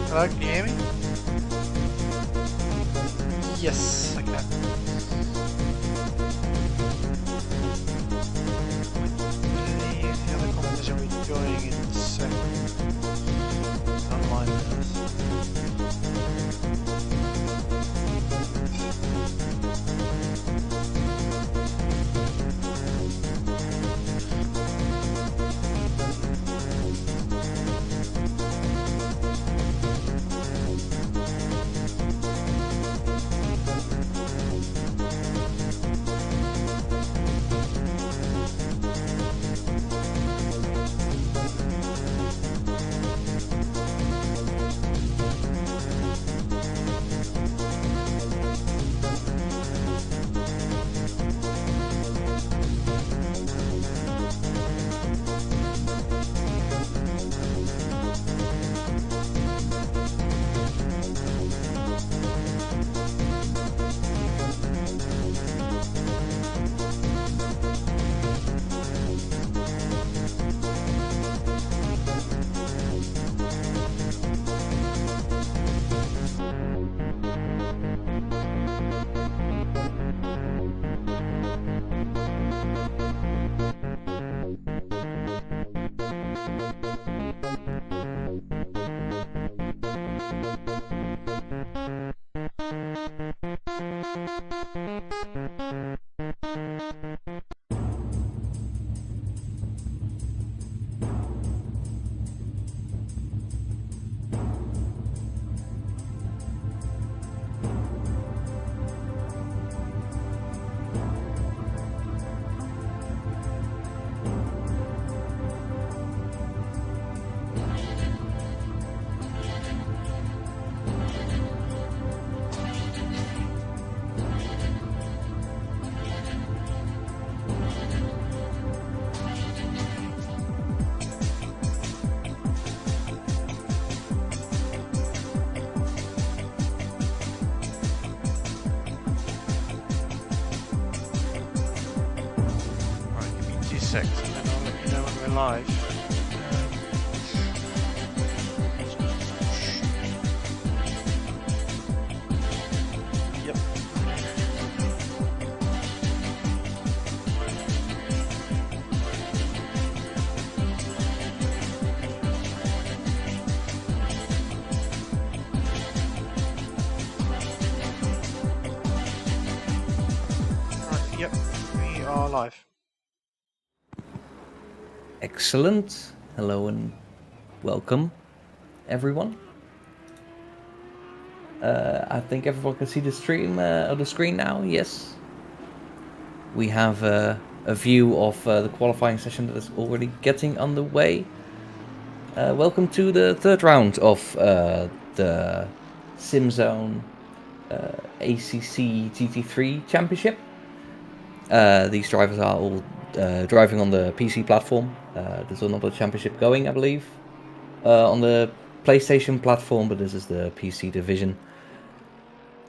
Hello, can you hear me? Yes, I can. The other competition we're joining in a second. Online with seconds and then I'll let you know when we're live. Yep. Right, yep, we are live. Excellent. Hello and welcome, everyone. I think everyone can see the stream on the screen now. Yes. We have a view of the qualifying session that is already getting underway. Welcome to the third round of the SimZone ACC GT3 Championship. These drivers are all driving on the PC platform. There's another championship going, I believe, on the PlayStation platform, but this is the PC division.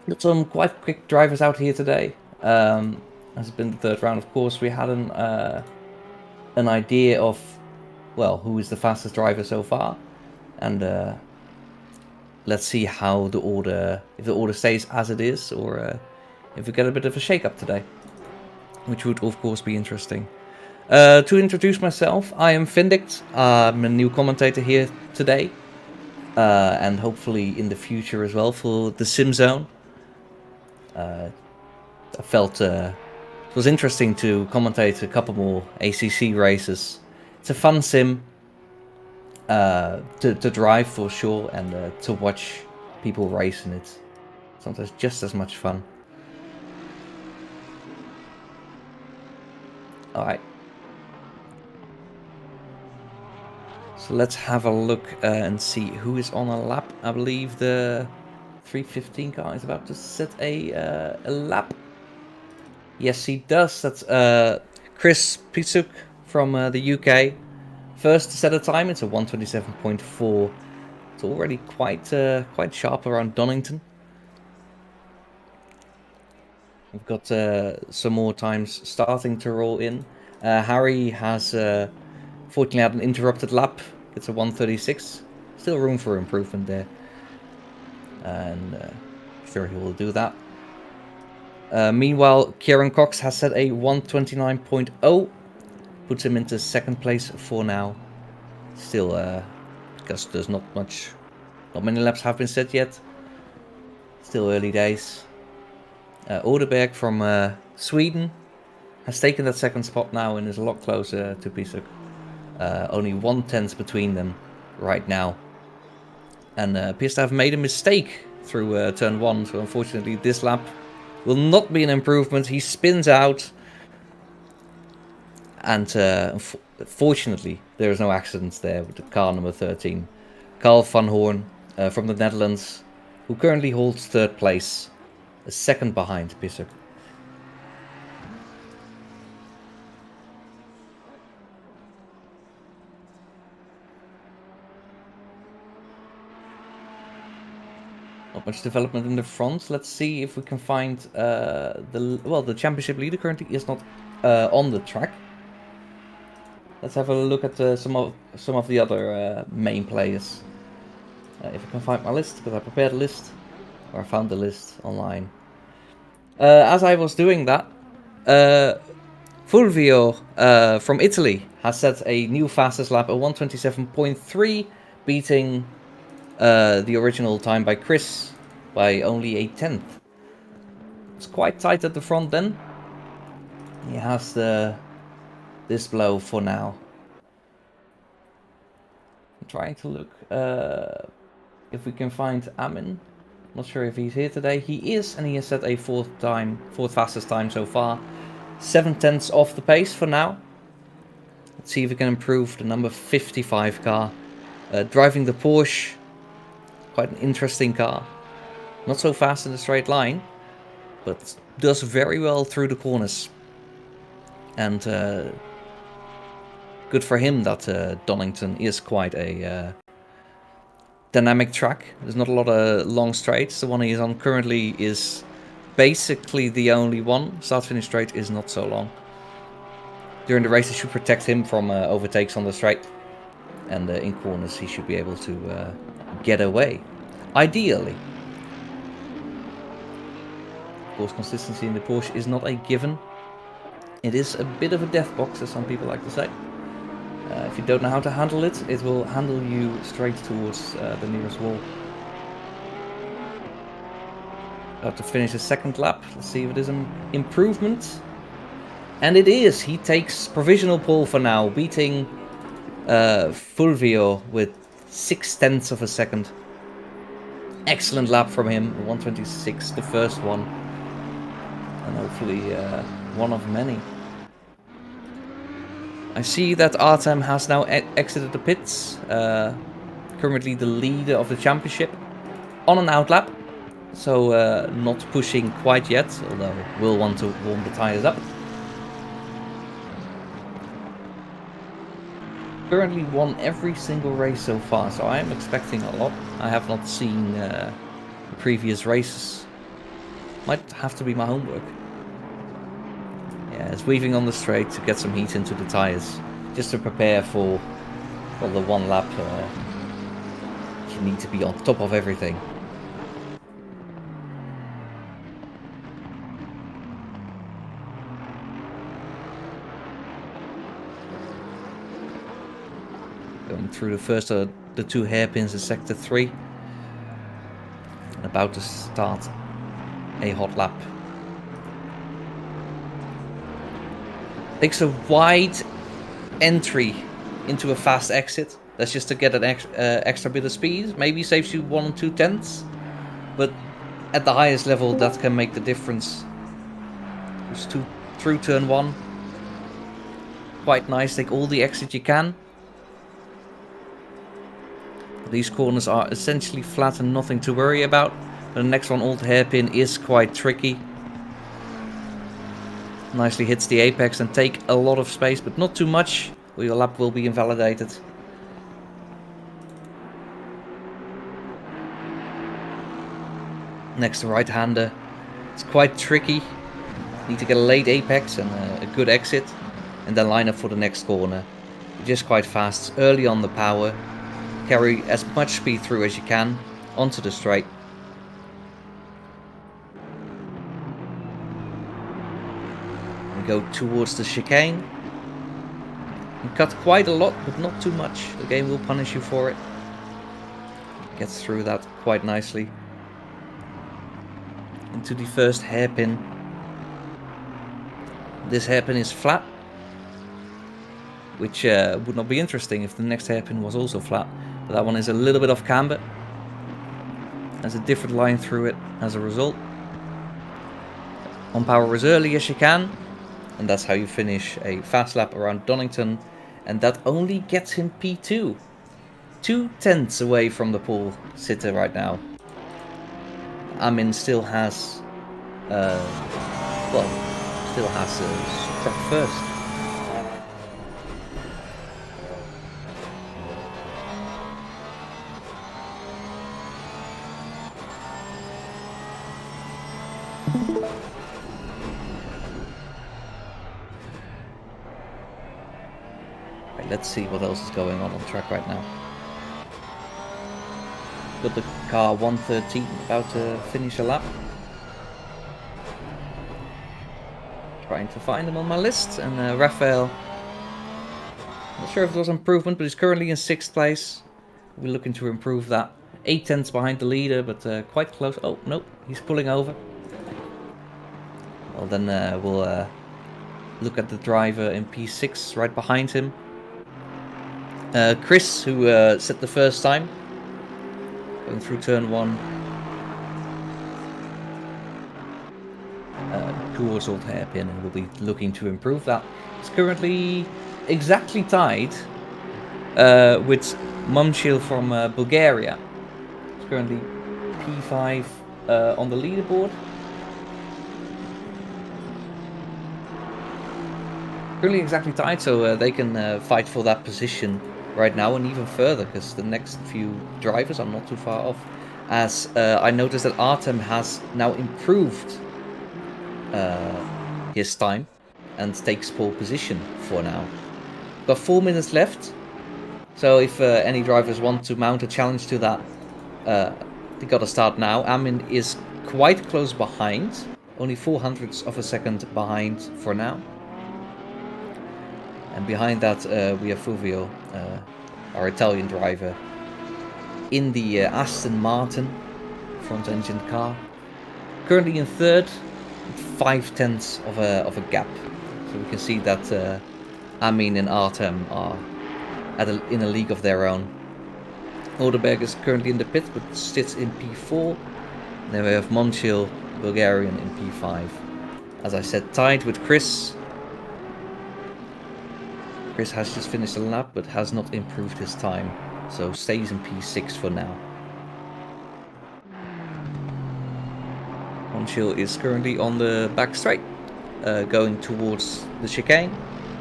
Got some quite quick drivers out here today. As it's been the third round, of course, we had an idea of, well, who is the fastest driver so far, and let's see how the order, if the order stays as it is, or if we get a bit of a shake-up today, which would of course be interesting. To introduce myself, I am Findict. I'm a new commentator here today, and hopefully in the future as well for the SimZone. I felt was interesting to commentate a couple more ACC races. It's a fun sim to drive for sure, and to watch people race in it. Sometimes just as much fun. Alright. So let's have a look and see who is on a lap. I believe the 315 car is about to set a lap. Yes, he does. That's Chris Pitsuk from the UK. First to set a time, it's a 1:27.4. It's already quite sharp around Donington. We've got some more times starting to roll in. Harry has fortunately had an interrupted lap. It's a 1:36. Still room for improvement there. And sure he will do that. Meanwhile, Kieran Cox has set a 1:29.0. Puts him into second place for now. Still, because there's not many laps have been set yet. Still early days. Oderberg from Sweden has taken that second spot now and is a lot closer to Pisuk. Only 1/10 between them right now. And appears to have made a mistake through turn 1, so unfortunately this lap will not be an improvement. He spins out. And fortunately, there is no accidents there with the car number 13. Carl van Hoorn from the Netherlands, who currently holds third place, a second behind Pisuk. Not much development in the front. Let's see if we can find the championship leader currently is not on the track. Let's have a look at some of the other main players. If I can find my list, because I prepared a list, or I found the list online. As I was doing that, Fulvio from Italy has set a new fastest lap, a 1:27.3, beating the original time by Chris by only a 1/10. It's quite tight at the front then. He has this blow for now. I'm trying to look if we can find Amin. Not sure if he's here today. He is, and he has set a fourth fastest time so far. 7/10 off the pace for now. Let's see if we can improve the number 55 car. Driving the Porsche. Quite an interesting car. Not so fast in a straight line, but does very well through the corners. And good for him that Donington is quite a dynamic track. There's not a lot of long straights. The one he is on currently is basically the only one. Start-finish straight is not so long. During the race, it should protect him from overtakes on the straight. And in corners, he should be able to get away. Ideally. Of course, consistency in the Porsche is not a given. It is a bit of a death box, as some people like to say. If you don't know how to handle it, it will handle you straight towards the nearest wall. About to finish a second lap. Let's see if it is an improvement. And it is. He takes provisional pole for now, beating Fulvio with 0.6 of a second. Excellent lap from him. 1:26, the first one. And hopefully one of many. I see that Artem has now exited the pits. Currently the leader of the championship. On an outlap. So not pushing quite yet, although will want to warm the tires up. Currently won every single race so far, so I am expecting a lot. I have not seen the previous races. Might have to be my homework. Yeah, it's weaving on the straight to get some heat into the tires, just to prepare for the one lap. You need to be on top of everything. Going through the first of the two hairpins in sector 3. And about to start a hot lap. Takes a wide entry into a fast exit. That's just to get an extra bit of speed. Maybe saves you 1 or 2 tenths. But at the highest level, that can make the difference. Just through turn 1. Quite nice. Take all the exit you can. These corners are essentially flat and nothing to worry about. But the next one, Old Hairpin, is quite tricky. Nicely hits the apex and take a lot of space, but not too much, or your lap will be invalidated. Next right-hander. It's quite tricky. Need to get a late apex and a good exit, and then line up for the next corner. Just quite fast. Early on the power. Carry as much speed through as you can onto the straight. We go towards the chicane. You cut quite a lot, but not too much. The game will punish you for it. Gets through that quite nicely. Into the first hairpin. This hairpin is flat, which would not be interesting if the next hairpin was also flat. But that one is a little bit off camber. Has a different line through it as a result. On power as early as you can. And that's how you finish a fast lap around Donington. And that only gets him P2. 2 tenths away from the pole sitter right now. Amin still has... still has struck first. Right, let's see what else is going on track right now. Got the car 113 about to finish a lap. Trying to find him on my list, and Raphael, not sure if there was improvement, but he's currently in 6th place. We're looking to improve that. 8 tenths behind the leader, but quite close. Oh, nope, he's pulling over. Well, then we'll look at the driver in P6 right behind him. Chris, who set the first time, going through turn 1. Towards Old Hairpin, and we'll be looking to improve that. It's currently exactly tied with Mumchil from Bulgaria. It's currently P5 on the leaderboard. Currently exactly tied, so they can fight for that position right now and even further, because the next few drivers are not too far off. As I noticed that Artem has now improved his time and takes pole position for now. Got 4 minutes left, so if any drivers want to mount a challenge to that, they gotta start now. Amin is quite close behind, only 0.04 of a second behind for now. And behind that we have Fulvio, our Italian driver, in the Aston Martin front engine car. Currently in 3rd, 5 tenths of a gap. So we can see that Amin and Artem are in a league of their own. Oderberg is currently in the pit, but sits in P4. Then we have Monchil, Bulgarian, in P5. As I said, tied with Chris. Chris has just finished a lap, but has not improved his time, so stays in P6 for now. Monchil is currently on the back straight, going towards the chicane,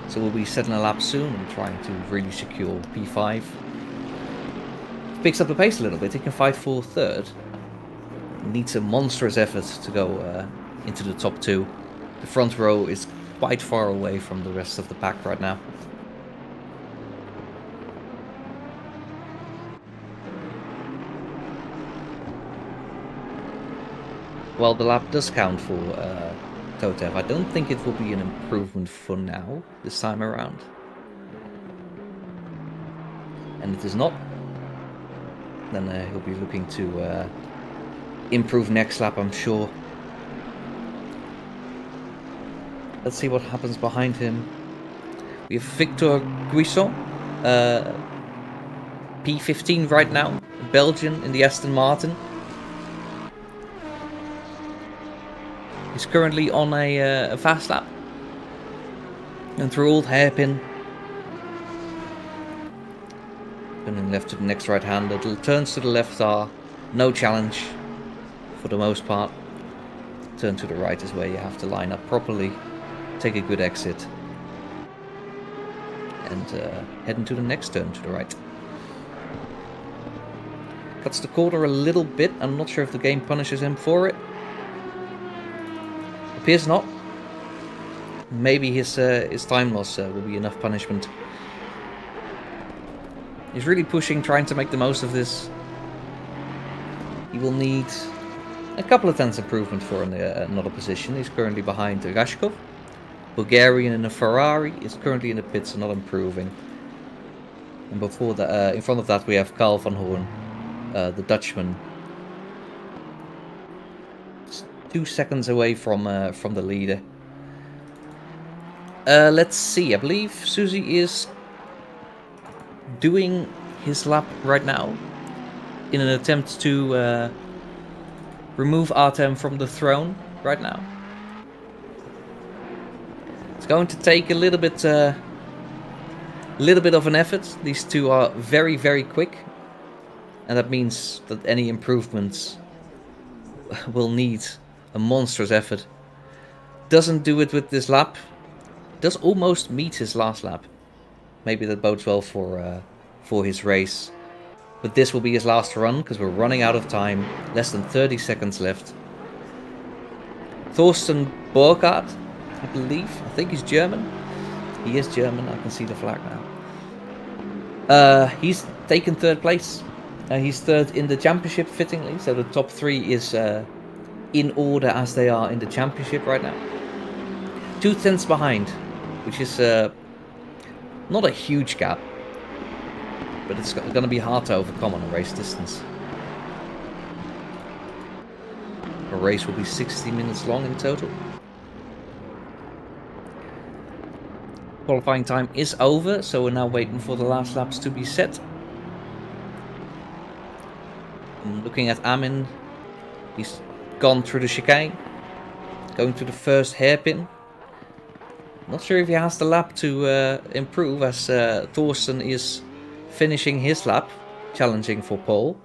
so we'll be setting a lap soon and trying to really secure P5. Picks up the pace a little bit, he can fight for 3rd. Needs a monstrous effort to go into the top 2. The front row is quite far away from the rest of the pack right now. Well, the lap does count for Totev. I don't think it will be an improvement for now, this time around. And it is not. Then he'll be looking to improve next lap, I'm sure. Let's see what happens behind him. We have Victor Griezo, P15 right now, Belgian in the Aston Martin. He's currently on a fast lap. And through old hairpin. Turning left to the next right-hander. The turns to the left are no challenge for the most part. Turn to the right is where you have to line up properly, take a good exit, and head into the next turn to the right. Cuts the corner a little bit. I'm not sure if the game punishes him for it. Appears not. Maybe his time loss will be enough punishment. He's really pushing, trying to make the most of this. He will need a couple of tenths improvement for another position. He's currently behind Rashkov. Bulgarian in a Ferrari is currently in the pits and not improving. And before that, in front of that, we have Carl van Hoorn, the Dutchman. Just 2 seconds away from the leader. Let's see. I believe Susie is doing his lap right now in an attempt to remove Artem from the throne right now. It's going to take a little bit of an effort. These two are very, very quick, and that means that any improvements will need a monstrous effort. Doesn't do it with this lap. Does almost meet his last lap. Maybe that bodes well for his race. But this will be his last run, because we're running out of time. Less than 30 seconds left. Thorsten Borgard, I believe. I think he's German. He is German. I can see the flag now. He's taken 3rd place. He's 3rd in the championship, fittingly. So the top 3 is in order as they are in the championship right now. 2 tenths behind, which is not a huge gap, but it's going to be hard to overcome on a race distance. A race will be 60 minutes long in total. Qualifying time is over, so we're now waiting for the last laps to be set. I'm looking at Amin. He's gone through the chicane, going to the first hairpin. Not sure if he has the lap to improve, as Thorsten is finishing his lap, challenging for pole.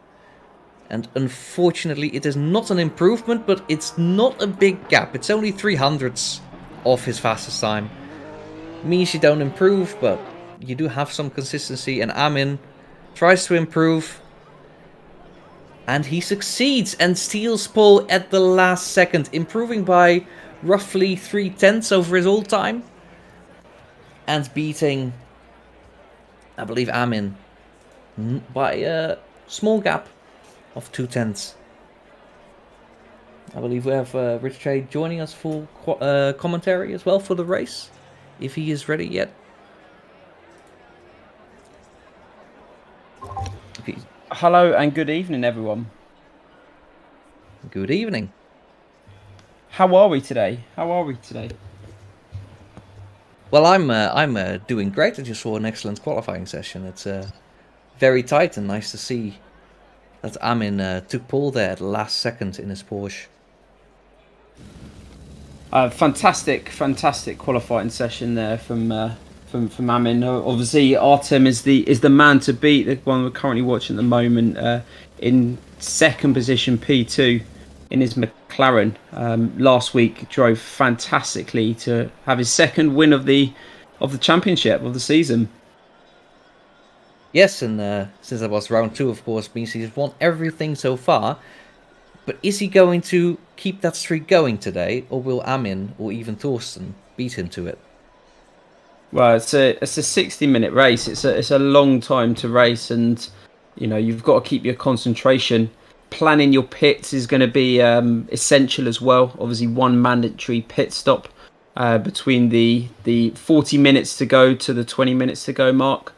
And unfortunately, it is not an improvement, but it's not a big gap. It's only 300ths off his fastest time. Means you don't improve, but you do have some consistency. And Amin tries to improve. And he succeeds and steals pole at the last second, improving by roughly 3 tenths over his old time. And beating, I believe, Amin by a small gap of 2 tenths. I believe we have Rich Trade joining us for commentary as well for the race, if he is ready yet. Hello and good evening, everyone. Good evening. How are we today? Well, I'm doing great. I just saw an excellent qualifying session. It's very tight and nice to see that Amin took pole there at the last second in his Porsche. Fantastic qualifying session there from Amin. Obviously, Artem is the man to beat. The one we're currently watching at the moment, in 2nd position, P2 in his McLaren. Last week drove fantastically to have his 2nd win of the championship of the season. Yes, and since that was round 2, of course, means he's won everything so far. But is he going to keep that streak going today, or will Amin or even Thorsten beat him to it? Well, it's a 60-minute race. It's a long time to race, and you've got to keep your concentration. Planning your pits is going to be essential as well. Obviously, 1 mandatory pit stop between the 40 minutes to go to the 20 minutes to go mark.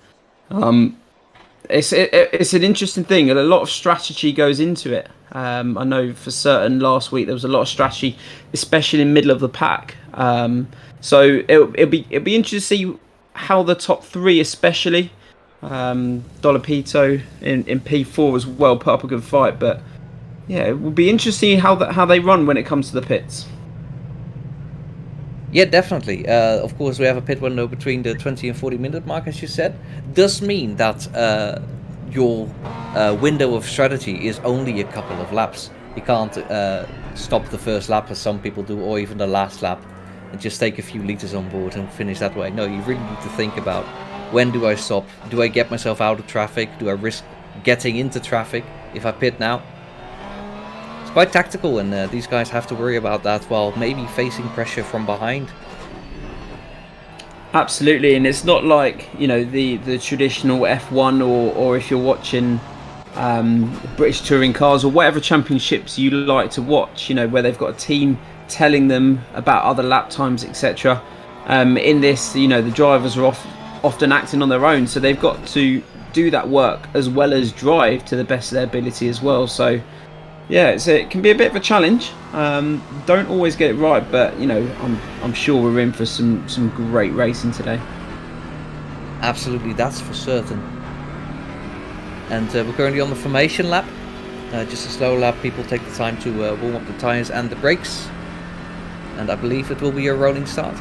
It's an interesting thing, and a lot of strategy goes into it. I know for certain last week there was a lot of strategy, especially in the middle of the pack. So it'll be interesting to see how the top three, especially Dolopito in P4 as well, put up a good fight. But yeah, it will be interesting how they run when it comes to the pits. Yeah, definitely. Of course, we have a pit window between the 20 and 40 minute mark, as you said. Does mean that your window of strategy is only a couple of laps. You can't stop the first lap as some people do, or even the last lap, and just take a few liters on board and finish that way. No, you really need to think about, when do I stop? Do I get myself out of traffic? Do I risk getting into traffic if I pit now? It's quite tactical, and these guys have to worry about that while maybe facing pressure from behind. Absolutely, and it's not like, you know, the traditional F1 or if you're watching British touring cars or whatever championships you like to watch, you know, where they've got a team telling them about other lap times, etc. In this, you know, the drivers are often acting on their own, so they've got to do that work as well as drive to the best of their ability as well. So yeah, it can be a bit of a challenge. Don't always get it right, but you know, I'm sure we're in for some great racing today. Absolutely, that's for certain. And we're currently on the formation lap. Just a slow lap. People take the time to warm up the tires and the brakes. And I believe it will be a rolling start.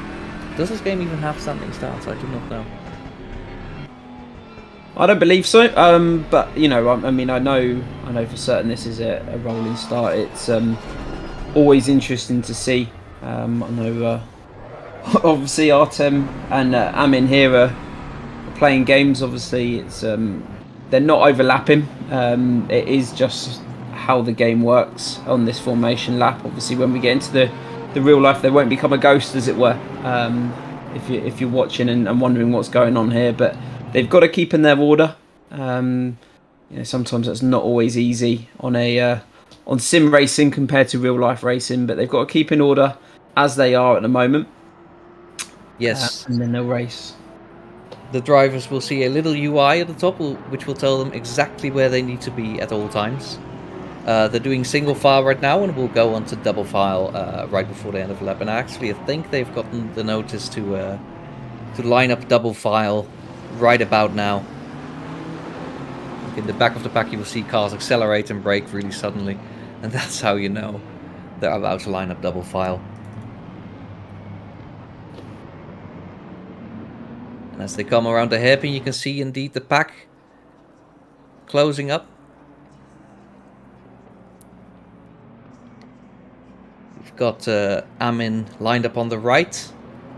Does this game even have standing starts? I do not know. I don't believe so. But you know, I mean, I know for certain this is a rolling start. It's always interesting to see. I know, obviously, Artem and Amin here are playing games. Obviously, it's they're not overlapping. It is just how the game works on this formation lap. Obviously, when we get into the real life, they won't become a ghost, as it were. If you're watching and wondering what's going on here, but they've got to keep in their order. You know, sometimes that's not always easy on sim racing compared to real life racing, but they've got to keep in order as they are at the moment. Yes. And then they'll race. The drivers will see a little UI at the top, which will tell them exactly where they need to be at all times. They're doing single file right now, and we'll go on to double file right before the end of the lap. And actually, I think they've gotten the notice to line up double file right about now. In the back of the pack, you will see cars accelerate and brake really suddenly, and that's how you know they're about to line up double file. And as they come around the hairpin, you can see indeed the pack closing up. We've got Amin lined up on the right,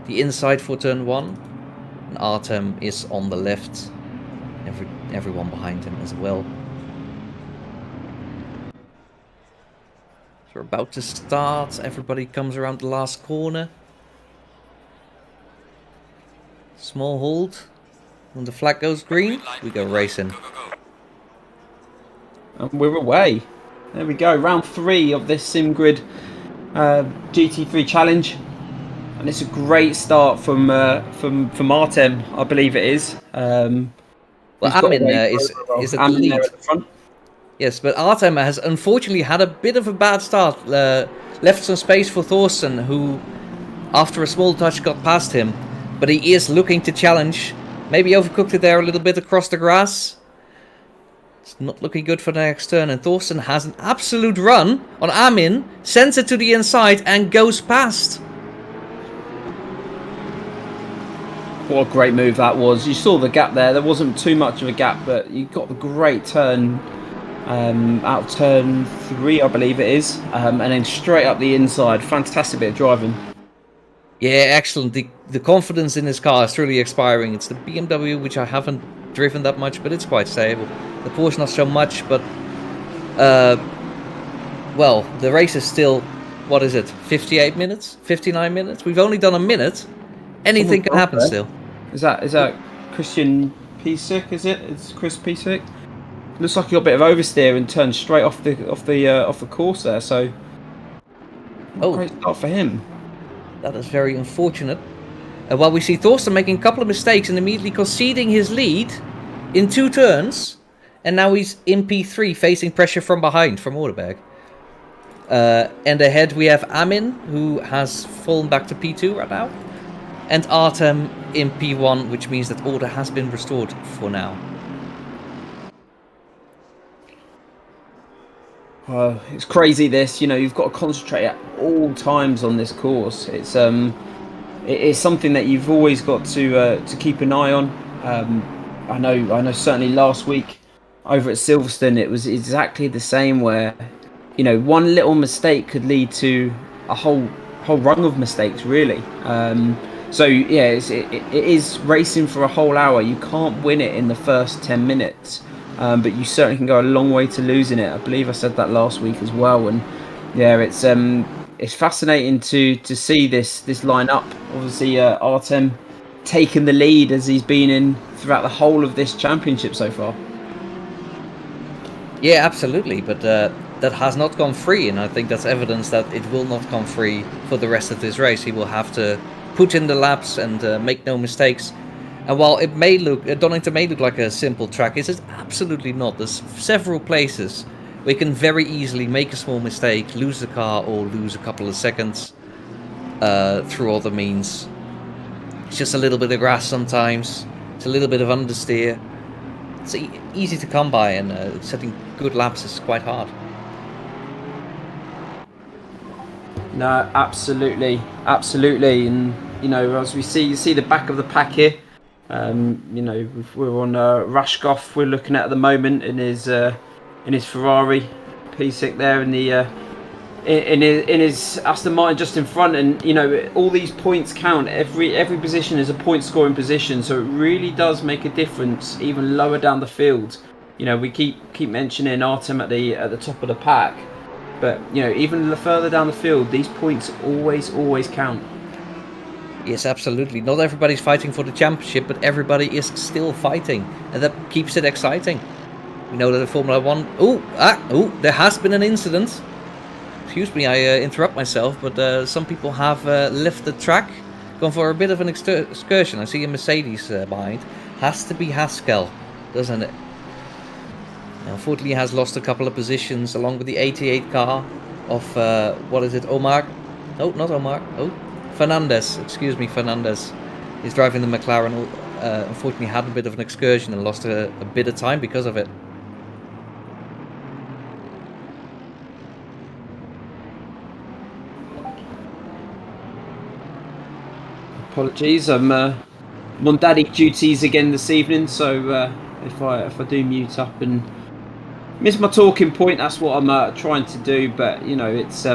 the inside for turn 1, and Artem is on the left. Everyone behind him as well. So we're about to start. Everybody comes around the last corner. Small hold. When the flag goes green, we go racing. And we're away. There we go. Round 3 of this SimGrid GT3 challenge. And it's a great start from Artem, I believe it is. Well, Amin is at the lead. At the front. Yes, but Artem has unfortunately had a bit of a bad start. Left some space for Thorsten, who, after a small touch, got past him. But he is looking to challenge. Maybe overcooked it there a little bit across the grass. It's not looking good for the next turn. And Thorsten has an absolute run on Amin. Sends it to the inside and goes past. What a great move that was. You saw the gap there. There wasn't too much of a gap, but you got the great turn out of turn 3, I believe it is. And then straight up the inside. Fantastic bit of driving. Yeah, excellent. The confidence in his car is truly expiring. It's the BMW, which I haven't driven that much, but it's quite stable. The Porsche not so much, but well, the race is still, what is it, 58 minutes? 59 minutes? We've only done a minute. Anything can happen still. Is that Christian Piesic, is it? It's Chris Piesic. Looks like he got a bit of oversteer and turned straight off the course there, so great start for him. That is very unfortunate. While we see Thorsten making a couple of mistakes and immediately conceding his lead in 2 turns. And now he's in P3 facing pressure from behind from Orderberg. And ahead we have Amin, who has fallen back to P2 right now. and Artem in P1, which means that order has been restored for now. It's crazy this, you've got to concentrate at all times on this course. It is something that you've always got to keep an eye on. I know certainly last week over at Silverstone it was exactly the same, where one little mistake could lead to a whole rung of mistakes, really. So yeah, it is racing for a whole hour. You can't win it in the first 10 minutes. But you certainly can go a long way to losing it. I believe I said that last week as well. And yeah, it's fascinating to see this line up. Obviously, Artem taking the lead as he's been in throughout the whole of this championship so far. Yeah, absolutely. But that has not gone free, and I think that's evidence that it will not come free for the rest of this race. He will have to put in the laps and make no mistakes. And while it may look, Donington may look like a simple track, it's absolutely not. There's several places where you can very easily make a small mistake, lose the car, or lose a couple of seconds through other means. It's just a little bit of grass sometimes. It's a little bit of understeer. It's easy to come by, and setting good laps is quite hard. No, absolutely, and as we see the back of the pack here. We're on Rashkov. We're looking at the moment in his Ferrari, P6 there, in his Aston Martin just in front, and all these points count. Every position is a point scoring position, so it really does make a difference even lower down the field. We keep mentioning Artem at the top of the pack, but even further down the field, these points always count. Yes, absolutely. Not everybody's fighting for the championship, but everybody is still fighting, and that keeps it exciting. We know that in Formula 1... there has been an incident. Excuse me, I interrupt myself, but some people have left the track, gone for a bit of an excursion. I see a Mercedes behind. Has to be Haskell, doesn't it? Unfortunately, he has lost a couple of positions along with the 88 car of, Omar? No, not Omar. Fernandez, Fernandez. He's driving the McLaren. Unfortunately, had a bit of an excursion and lost a bit of time because of it. Apologies, I'm on daddy duties again this evening, so if I do mute up and miss my talking point, that's what I'm trying to do. But it's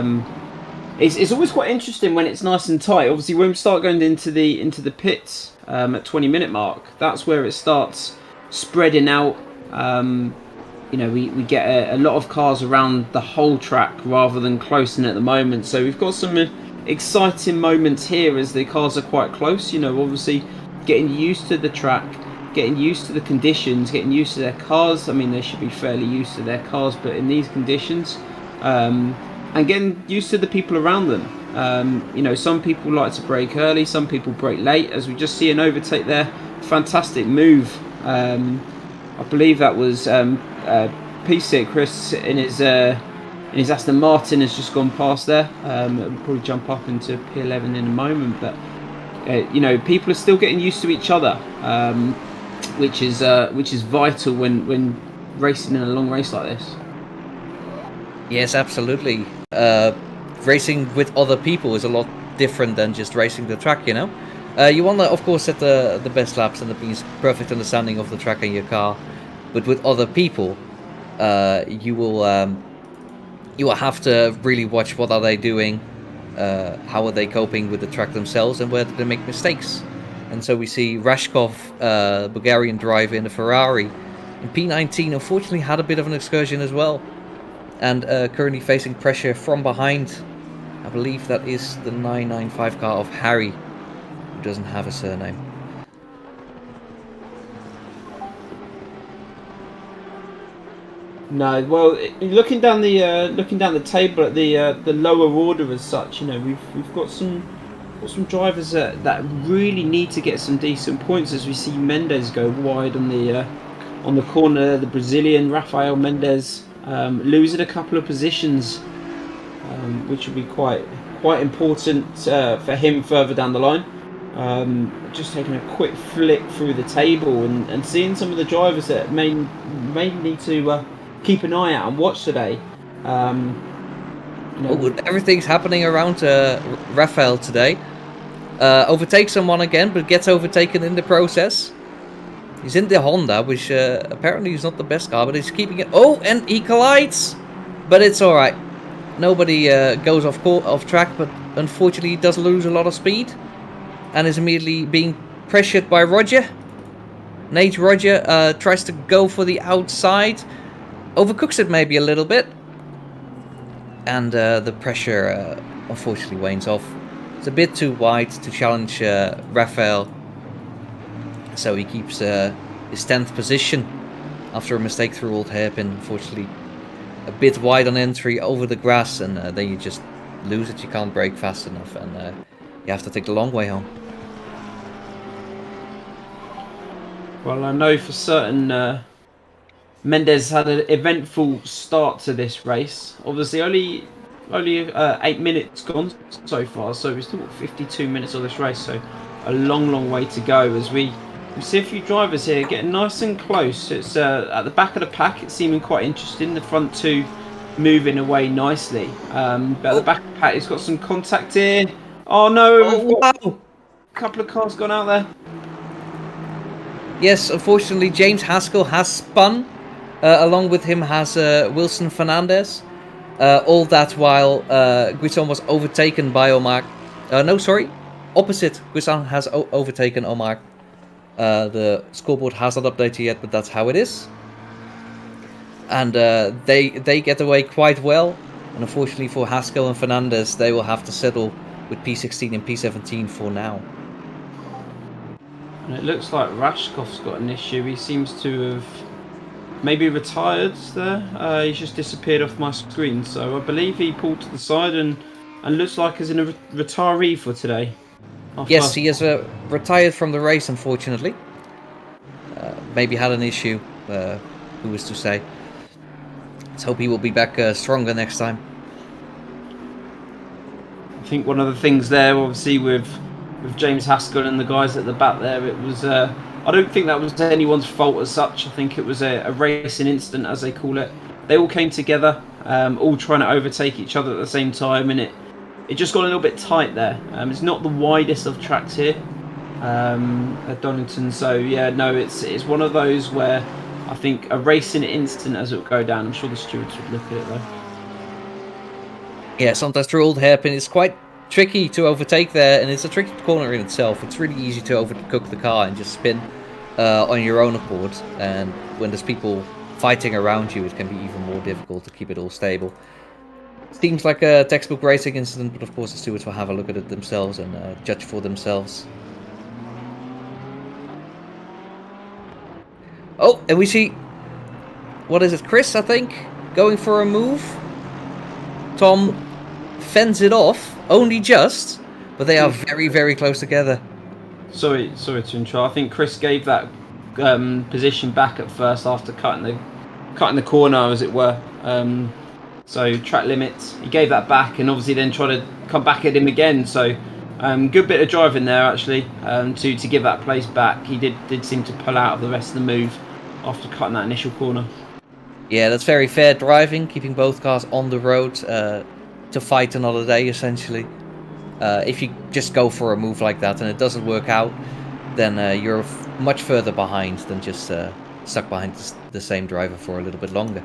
always quite interesting when it's nice and tight. Obviously, when we start going into the pits at 20-minute mark, that's where it starts spreading out. We get a lot of cars around the whole track rather than close in at the moment. So we've got some exciting moments here as the cars are quite close. Obviously getting used to the track, getting used to the conditions, getting used to their cars. I mean, they should be fairly used to their cars, but in these conditions. And getting used to the people around them. Some people like to brake early, some people brake late, as we just see an overtake there. Fantastic move. I believe that was P6, Chris, in his Aston Martin has just gone past there. We'll probably jump up into P11 in a moment, but people are still getting used to each other, which is vital when racing in a long race like this. Yes, absolutely. Racing with other people is a lot different than just racing the track, You want to, of course, set the best laps, and that means perfect understanding of the track and your car. But with other people, you will have to really watch what are they doing, how are they coping with the track themselves, and where do they make mistakes. And so we see Rashkov, Bulgarian driver in the Ferrari, in P19, unfortunately had a bit of an excursion as well. And currently facing pressure from behind. I believe that is the 995 car of Harry, who doesn't have a surname. No, well, looking down the table at the lower order as such, we've got some drivers that really need to get some decent points. As we see Mendes go wide on the corner, the Brazilian Rafael Mendes. Losing a couple of positions, which will be quite important for him further down the line. Just taking a quick flick through the table and seeing some of the drivers that may need to keep an eye out and watch today. Everything's happening around Rafael today. Overtakes someone again, but gets overtaken in the process. He's in the Honda, which apparently is not the best car, but he's keeping it. Oh, and he collides! But it's alright. Nobody goes off track, but unfortunately he does lose a lot of speed. And is immediately being pressured by Roger. Nate Roger tries to go for the outside. Overcooks it maybe a little bit. And the pressure unfortunately wanes off. It's a bit too wide to challenge Rafael. So he keeps his 10th position after a mistake through old hairpin. Unfortunately, a bit wide on entry over the grass, and then you just lose it. You can't brake fast enough, and you have to take the long way home. Well, I know for certain Mendes had an eventful start to this race. Obviously, only 8 minutes gone so far, so we've still got 52 minutes of this race, so a long way to go as we see a few drivers here getting nice and close. It's at the back of the pack, it's seeming quite interesting. The front two moving away nicely, but at the back of the pack, it's got some contact here. Oh no! Wow! A couple of cars gone out there. Yes, unfortunately, James Haskell has spun. Along with him has Wilson Fernandez. All that while Griezo was overtaken by Omar. No, sorry. Opposite. Griezo has overtaken Omar. The scoreboard hasn't updated yet, but that's how it is. And they get away quite well. And unfortunately for Haskell and Fernandez, they will have to settle with P16 and P17 for now. And it looks like Rashkov's got an issue. He seems to have maybe retired there. He's just disappeared off my screen. So I believe he pulled to the side and looks like he's in a retiree for today. Yes, he has retired from the race, unfortunately. Maybe had an issue. Who is to say? Let's hope he will be back stronger next time. I think one of the things there, obviously, with James Haskell and the guys at the back there, it was I don't think that was anyone's fault as such. I think it was a racing incident, as they call it. They all came together, all trying to overtake each other at the same time, and it just got a little bit tight there. It's not the widest of tracks here at Donington, so yeah, no, it's one of those where I think a racing incident as it will go down. I'm sure the stewards would look at it though. Yeah, sometimes through old hairpin, it's quite tricky to overtake there, and it's a tricky corner in itself. It's really easy to overcook the car and just spin on your own accord, and when there's people fighting around you, it can be even more difficult to keep it all stable. Seems like a textbook racing incident, but of course the stewards will have a look at it themselves and judge for themselves. Oh, and we see, what is it, Chris, I think, going for a move. Tom fends it off, only just, but they are very close together. Sorry to interrupt. I think Chris gave that position back at first after cutting the corner, as it were. So track limits, he gave that back, and obviously then tried to come back at him again. So good bit of driving there actually to give that place back. He did seem to pull out of the rest of the move after cutting that initial corner. Yeah, that's very fair driving, keeping both cars on the road to fight another day, essentially. If you just go for a move like that and it doesn't work out, then you're much further behind than just stuck behind the same driver for a little bit longer.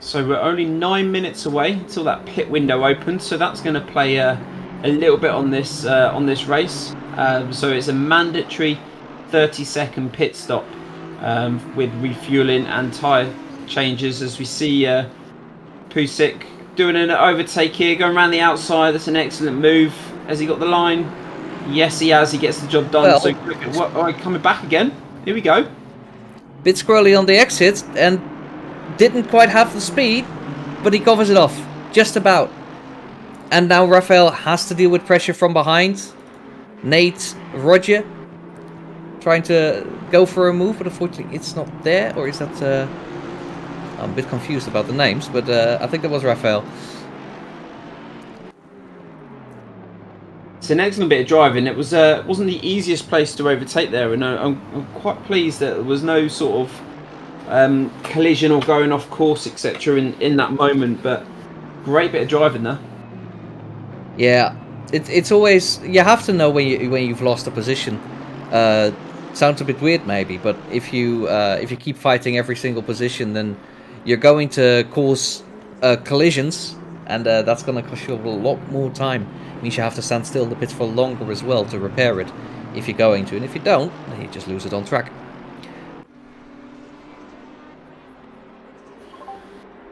So we're only 9 minutes away until that pit window opens, so that's going to play a little bit on this race. So it's a mandatory 30-second pit stop with refueling and tyre changes, as we see Pusik doing an overtake here, going around the outside. That's an excellent move. Has he got the line? Yes, he has. He gets the job done. So coming back again. Here we go. Bit squirrely on the exit and didn't quite have the speed, but he covers it off just about. And now Rafael has to deal with pressure from behind. Nate Roger trying to go for a move, but unfortunately it's not there. Or is that I'm a bit confused about the names, but I think that was Rafael. It's an excellent bit of driving. It was wasn't the easiest place to overtake there, and I'm quite pleased that there was no sort of collision or going off course, etc. in that moment. But great bit of driving there. Yeah, it's always, you have to know when you've lost a position. Sounds a bit weird maybe, but if you keep fighting every single position, then you're going to cause collisions, and that's going to cost you a lot more time. It means you have to stand still in the pits for longer as well to repair it, if you're going to, and if you don't, then you just lose it on track.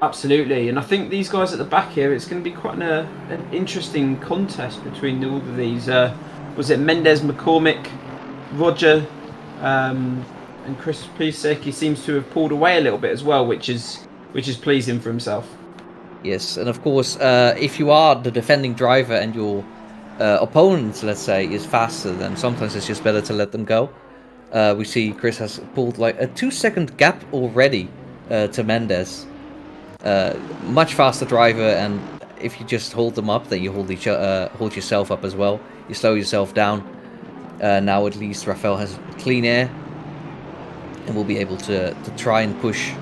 Absolutely, and I think these guys at the back here, it's going to be quite an interesting contest between all of these. Was it Mendes, McCormick, Roger, and Chris Pisek? He seems to have pulled away a little bit as well, which is pleasing for himself. Yes, and of course, if you are the defending driver and your opponent, let's say, is faster, then sometimes it's just better to let them go. We see Chris has pulled like a 2-second gap already to Mendes. Much faster driver, and if you just hold them up, then you hold yourself up as well. You slow yourself down. Now at least Rafael has clean air and will be able to try and push.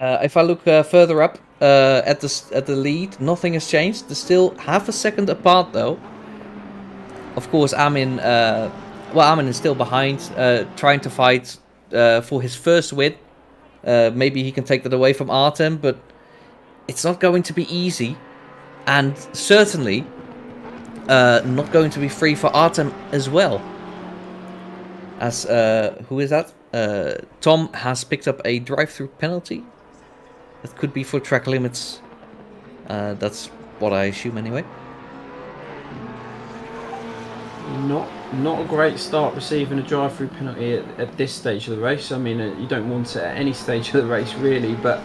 If I look further up at the lead, nothing has changed. They're still half a second apart though. Of course, Amin is still behind, trying to fight for his first win. Maybe he can take that away from Artem, but it's not going to be easy, and certainly not going to be free for Artem as well. As who is that? Tom has picked up a drive-through penalty. That could be for track limits. That's what I assume anyway. Not a great start receiving a drive-through penalty at this stage of the race. I mean, you don't want it at any stage of the race really, but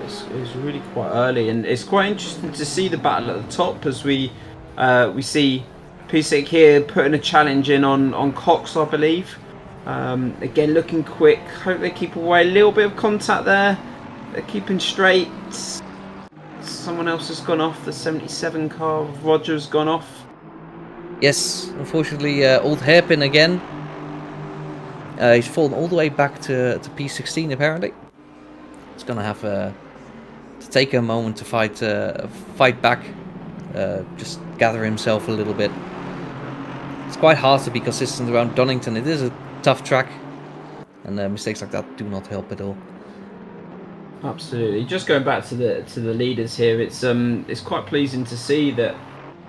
it's really quite early, and it's quite interesting to see the battle at the top as we see Pisek here putting a challenge in on Cox, I believe. Again, looking quick. Hope they keep away. A little bit of contact there. They're keeping straight. Someone else has gone off. The 77 car of Roger's gone off. Yes, unfortunately, old hairpin again. He's fallen all the way back to P16 apparently. He's gonna have to take a moment to fight back, just gather himself a little bit. It's quite hard to be consistent around Donington. It is a tough track, and mistakes like that do not help at all. Absolutely. Just going back to the leaders here, it's quite pleasing to see that,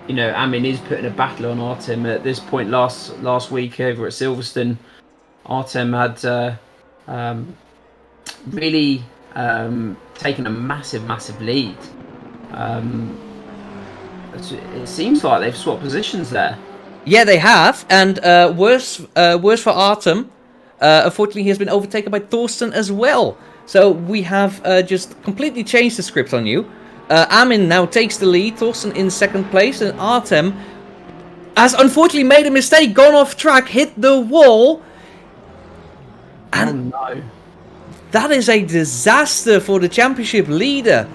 you know, Amin is putting a battle on Artem. At this point last week over at Silverstone, Artem had really taken a massive lead. It seems like they've swapped positions there. Yeah, they have, and worse for Artem. Unfortunately, he has been overtaken by Thorsten as well. So we have just completely changed the script on you. Amin now takes the lead, Thorsten in second place, and Artem has unfortunately made a mistake, gone off track, hit the wall. And oh no. That is a disaster for the championship leader,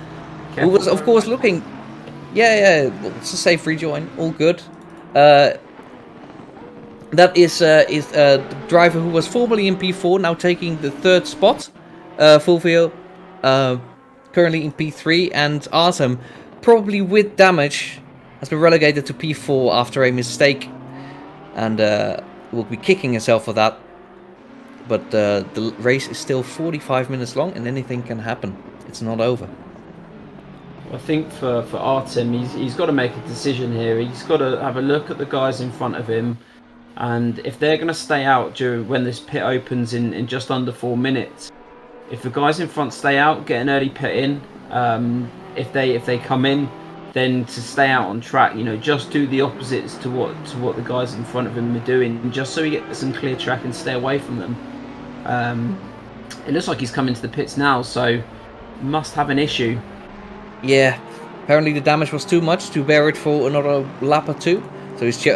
who was of course looking... Yeah, it's a safe rejoin, all good. That is the driver who was formerly in P4, now taking the third spot. Fulvio, currently in P3, and Artem, probably with damage, has been relegated to P4 after a mistake, and will be kicking himself for that. But the race is still 45 minutes long, and anything can happen. It's not over. I think for Artem, he's got to make a decision here. He's got to have a look at the guys in front of him, and if they're going to stay out when this pit opens in just under 4 minutes, if the guys in front stay out, get an early pit in. If they come in, then to stay out on track, you know, just do the opposites to what the guys in front of him are doing, just so he gets some clear track and stay away from them. It looks like he's coming to the pits now, so must have an issue. Yeah, apparently the damage was too much to bear it for another lap or two, so he's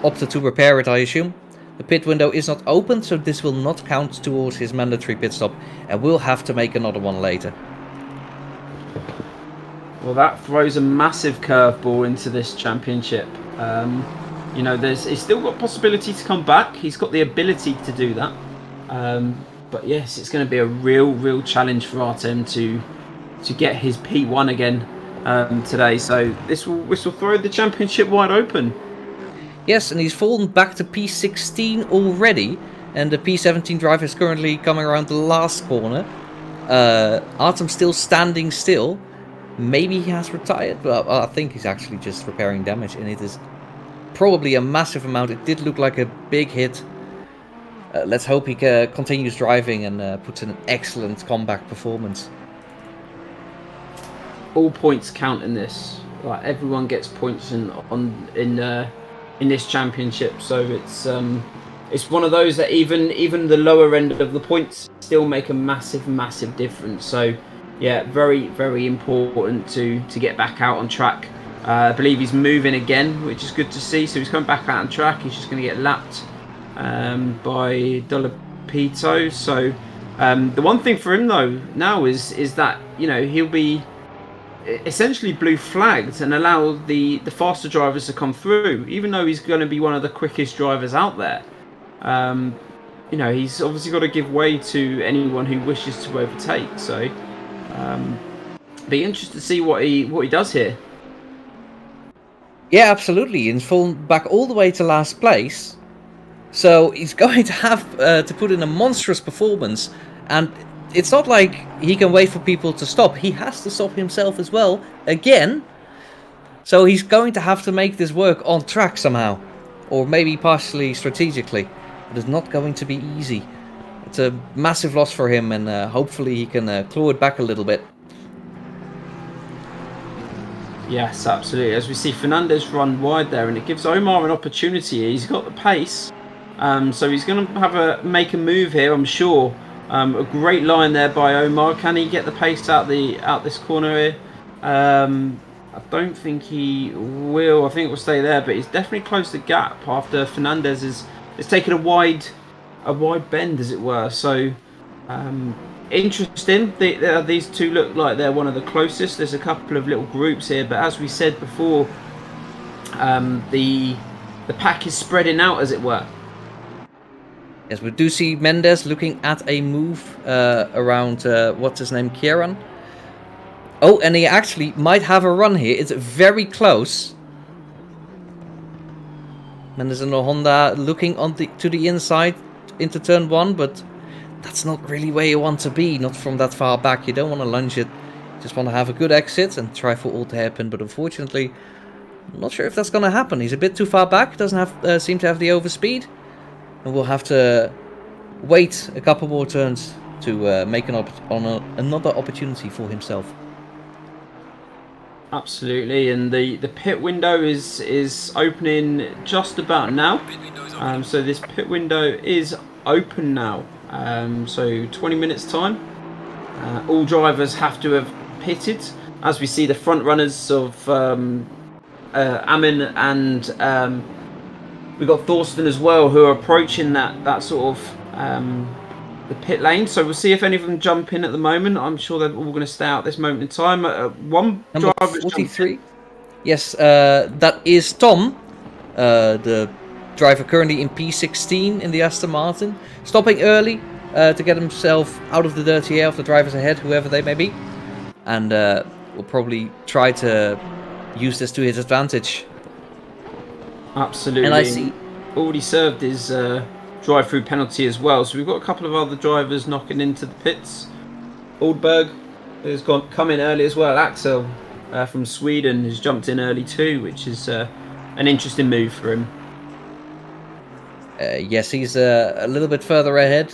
opted to repair it, I assume. The pit window is not open, so this will not count towards his mandatory pit stop, and we'll have to make another one later. Well, that throws a massive curveball into this championship. You know, he's still got possibility to come back. He's got the ability to do that. But yes, it's going to be a real challenge for Artem to get his P1 again today. So this will throw the championship wide open. Yes, and he's fallen back to P16 already, and the P17 driver is currently coming around the last corner. Artem's still standing still. Maybe he has retired, but I think he's actually just repairing damage, and it is probably a massive amount. It did look like a big hit. Let's hope he continues driving and puts in an excellent comeback performance. All points count in this. Like, everyone gets points in this championship, so it's one of those that even the lower end of the points still make a massive difference. So yeah, very important to get back out on track. I believe he's moving again, which is good to see. So he's coming back out on track. He's just going to get lapped by Dolopito. So the one thing for him though now is that, you know, he'll be essentially blue flagged and allow the faster drivers to come through, even though he's going to be one of the quickest drivers out there. You know, he's obviously got to give way to anyone who wishes to overtake. So be interested to see what he does here. Yeah, absolutely. He's fallen back all the way to last place, so he's going to have to put in a monstrous performance. And it's not like he can wait for people to stop. He has to stop himself as well, again. So he's going to have to make this work on track somehow. Or maybe partially strategically. But it's not going to be easy. It's a massive loss for him, and hopefully he can claw it back a little bit. Yes, absolutely. As we see Fernandez run wide there, and it gives Omar an opportunity. He's got the pace. So he's going to make a move here, I'm sure. A great line there by Omar. Can he get the pace out this corner here? I don't think he will. I think it will stay there, but he's definitely closed the gap after Fernandez has taken a wide bend, as it were. So interesting. These two look like they're one of the closest. There's a couple of little groups here, but as we said before, the pack is spreading out, as it were. Yes, we do see Mendes looking at a move around, what's his name, Kieran. Oh, and he actually might have a run here. It's very close. Mendes and Honda looking to the inside into turn 1, but that's not really where you want to be. Not from that far back. You don't want to lunge it. You just want to have a good exit and try for all to happen. But unfortunately, I'm not sure if that's going to happen. He's a bit too far back. Doesn't seem to have the overspeed. And we'll have to wait a couple more turns to make another opportunity for himself. Absolutely, and the pit window is opening just about now. So this pit window is open now. So 20 minutes time. All drivers have to have pitted. As we see the front runners of Amin and we've got Thorsten as well, who are approaching that sort of the pit lane. So we'll see if any of them jump in at the moment. I'm sure they're all going to stay out this moment in time. One Number driver 43. Yes, that is Tom, the driver currently in P16 in the Aston Martin, stopping early to get himself out of the dirty air of the drivers ahead, whoever they may be, and will probably try to use this to his advantage. Absolutely. And I see already served his drive-through penalty as well. So we've got a couple of other drivers knocking into the pits. Oldberg has come in early as well. Axel from Sweden has jumped in early too, which is an interesting move for him. Yes, he's a little bit further ahead.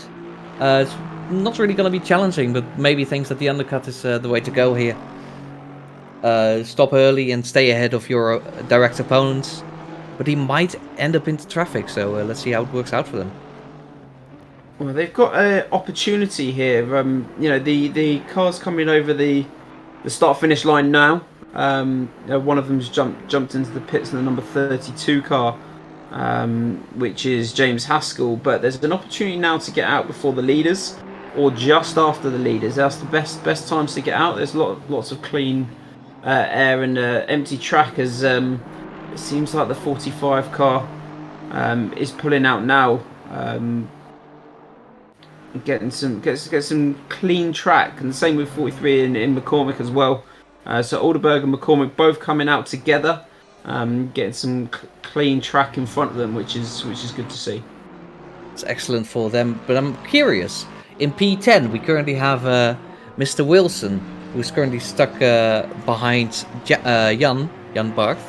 It's not really going to be challenging, but maybe thinks that the undercut is the way to go here. Stop early and stay ahead of your direct opponents. But he might end up into traffic, so let's see how it works out for them. Well, they've got an opportunity here. You know, the car's coming over the start-finish line now. One of them's jumped into the pits in the number 32 car, which is James Haskell. But there's an opportunity now to get out before the leaders, or just after the leaders. That's the best times to get out. There's lots of clean air and empty track, as it seems like the 45 car is pulling out now. Getting some clean track, and the same with 43 in McCormick as well. So Alderberg and McCormick both coming out together, getting some clean track in front of them, which is good to see. It's excellent for them. But I'm curious. In P10, we currently have Mr. Wilson, who's currently stuck behind Jan Barth.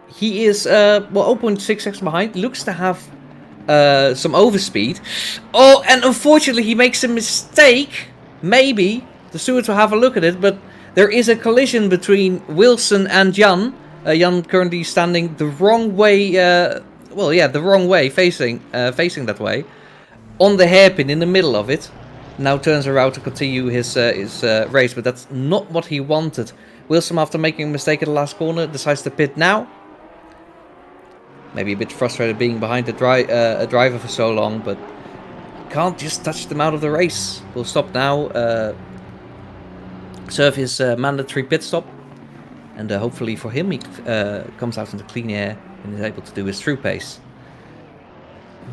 He is 0.6x behind. Looks to have some overspeed. Oh, and unfortunately he makes a mistake. Maybe the stewards will have a look at it, but there is a collision between Wilson and Jan. Jan currently standing the wrong way. The wrong way, facing that way, on the hairpin in the middle of it. Now turns around to continue his race, but that's not what he wanted. Wilson, after making a mistake at the last corner, decides to pit now. Maybe a bit frustrated being behind a driver for so long, but can't just touch them out of the race. We'll stop now, serve his mandatory pit stop, and hopefully for him he comes out into clean air and is able to do his through pace.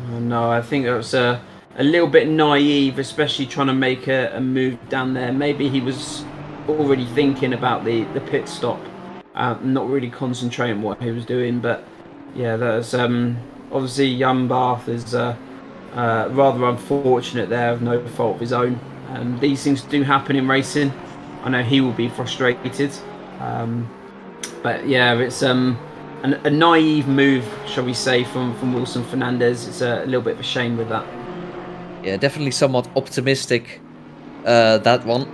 No, I think that was a little bit naive, especially trying to make a move down there. Maybe he was already thinking about the pit stop, not really concentrating on what he was doing. But yeah, that's obviously Jan Barth is rather unfortunate there, of no fault of his own. These things do happen in racing. I know he will be frustrated, but yeah, it's a naive move, shall we say, from Wilson Fernandez. It's a little bit of a shame with that. Yeah, definitely somewhat optimistic, that one.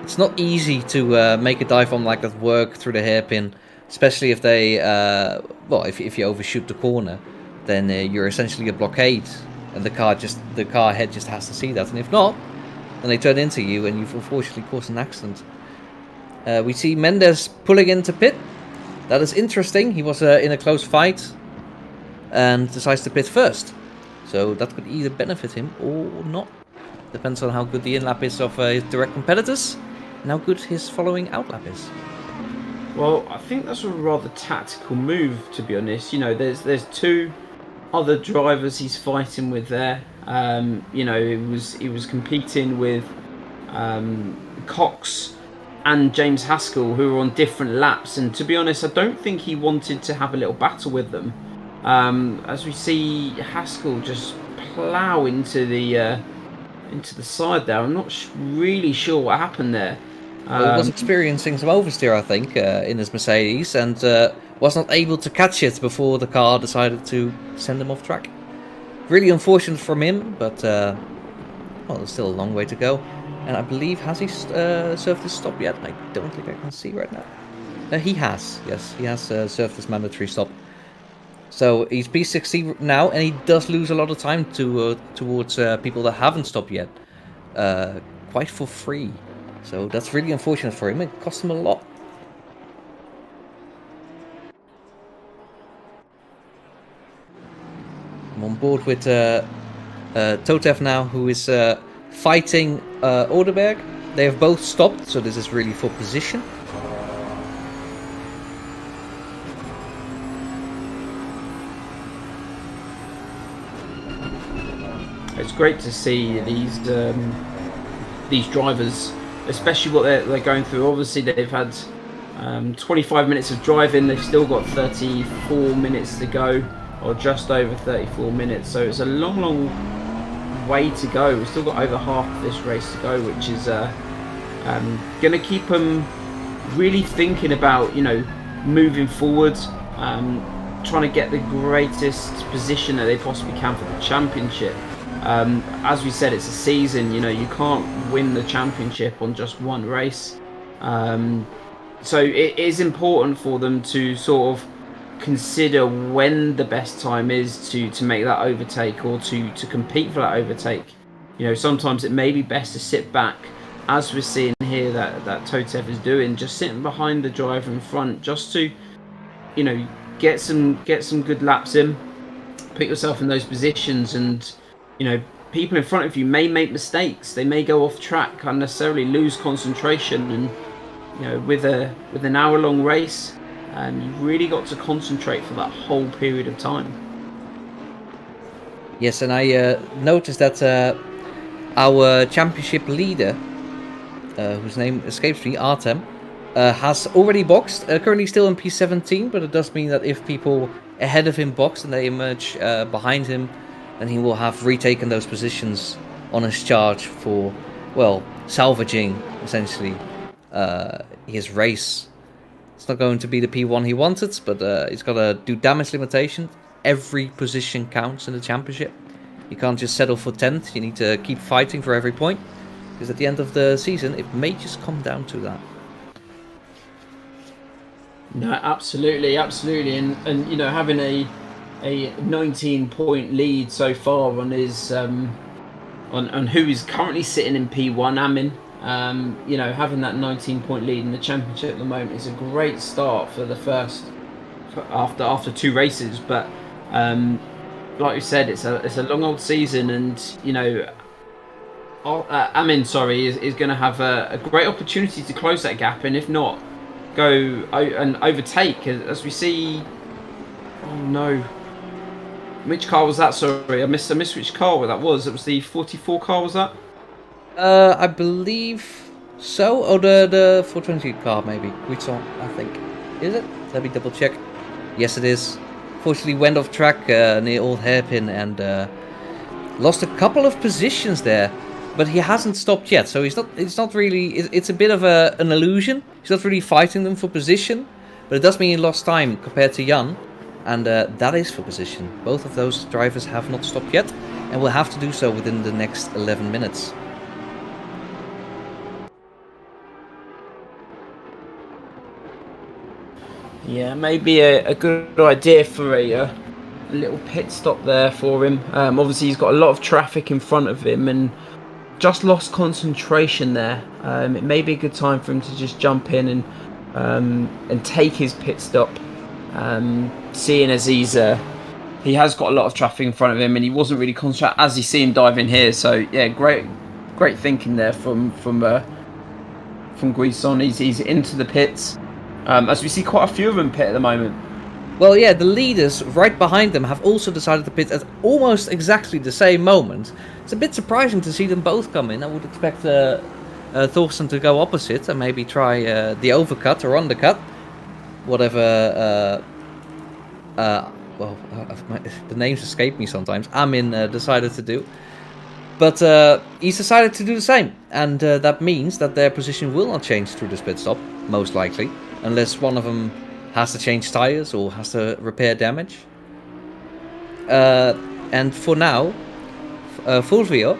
It's not easy to make a dive bomb like that work through the hairpin, especially if they, if you overshoot the corner, then you're essentially a blockade, and the car head just has to see that, and if not, then they turn into you, and you've unfortunately caused an accident. We see Mendes pulling into pit. That is interesting. He was in a close fight and decides to pit first. So that could either benefit him or not. Depends on how good the in-lap is of his direct competitors and how good his following out-lap is. Well, I think that's a rather tactical move, to be honest. You know, there's two other drivers he's fighting with there. You know, he was competing with Cox and James Haskell, who were on different laps, and to be honest, I don't think he wanted to have a little battle with them. As we see Haskell just plough into the side there. I'm not really sure what happened there. He was experiencing some oversteer, I think, in his Mercedes, and was not able to catch it before the car decided to send him off track. Really unfortunate from him, but there's still a long way to go. And I believe, has he served his stop yet? I don't think I can see right now. He has, yes. He has served his mandatory stop. So he's P60 now, and he does lose a lot of time towards people that haven't stopped yet. Quite for free. So that's really unfortunate for him. It cost him a lot. I'm on board with Totev now, who is fighting Oderberg. They have both stopped, so this is really for position. It's great to see these drivers, especially what they're going through. Obviously, they've had 25 minutes of driving. They've still got 34 minutes to go, or just over 34 minutes. So it's a long way to go. We've still got over half of this race to go, which is going to keep them really thinking about, you know, moving forward, trying to get the greatest position that they possibly can for the championship. As we said, it's a season. You know, you can't win the championship on just one race. So it is important for them to sort of consider when the best time is to make that overtake, or to compete for that overtake. You know, sometimes it may be best to sit back, as we're seeing here that Totev is doing, just sitting behind the driver in front, just to, you know, get some good laps in, put yourself in those positions, and, you know, people in front of you may make mistakes. They may go off track, unnecessarily lose concentration, and with an hour-long race, you've really got to concentrate for that whole period of time. Yes, and I noticed that our championship leader, whose name escapes me, Artem, has already boxed. Currently still in P17, but it does mean that if people ahead of him box and they emerge behind him, then he will have retaken those positions on his charge for, well, salvaging, essentially, his race. It's not going to be the P1 he wanted, but he's got to do damage limitation. Every position counts in the championship. You can't just settle for 10th. You need to keep fighting for every point, because at the end of the season, it may just come down to that. No, absolutely, and having a 19-point lead so far on his on who is currently sitting in P1, Amin. Having that 19-point lead in the championship at the moment is a great start for the first after 2 races. But like you said, it's a long old season, and Amin, is going to have a great opportunity to close that gap, and if not, go and overtake, as we see. Oh no, which car was that? Sorry, I missed which car that was. It was the 44 car, was that? I believe so. Oh, the 420 car, maybe. Griezo, I think. Is it? Let me double check. Yes, it is. Fortunately, went off track near Old Hairpin and lost a couple of positions there. But he hasn't stopped yet, so he's not. It's not really. It's a bit of an illusion. He's not really fighting them for position, but it does mean he lost time compared to Jan, and that is for position. Both of those drivers have not stopped yet, and will have to do so within the next 11 minutes. Yeah, maybe a good idea for a little pit stop there for him. Obviously, he's got a lot of traffic in front of him, and just lost concentration there. It may be a good time for him to just jump in and take his pit stop, seeing as he has got a lot of traffic in front of him, and he wasn't really concentrating as you see him dive in here. So yeah, great thinking there from Griezo. He's into the pits, as we see quite a few of them pit at the moment. Well, yeah, the leaders right behind them have also decided to pit at almost exactly the same moment. It's a bit surprising to see them both come in. I would expect Thorsten to go opposite and maybe try the overcut or undercut. Whatever, the names escape me sometimes. Amin decided to do. But he's decided to do the same. And that means that their position will not change through this pit stop, most likely. Unless one of them has to change tires or has to repair damage. And for now, Fulvio,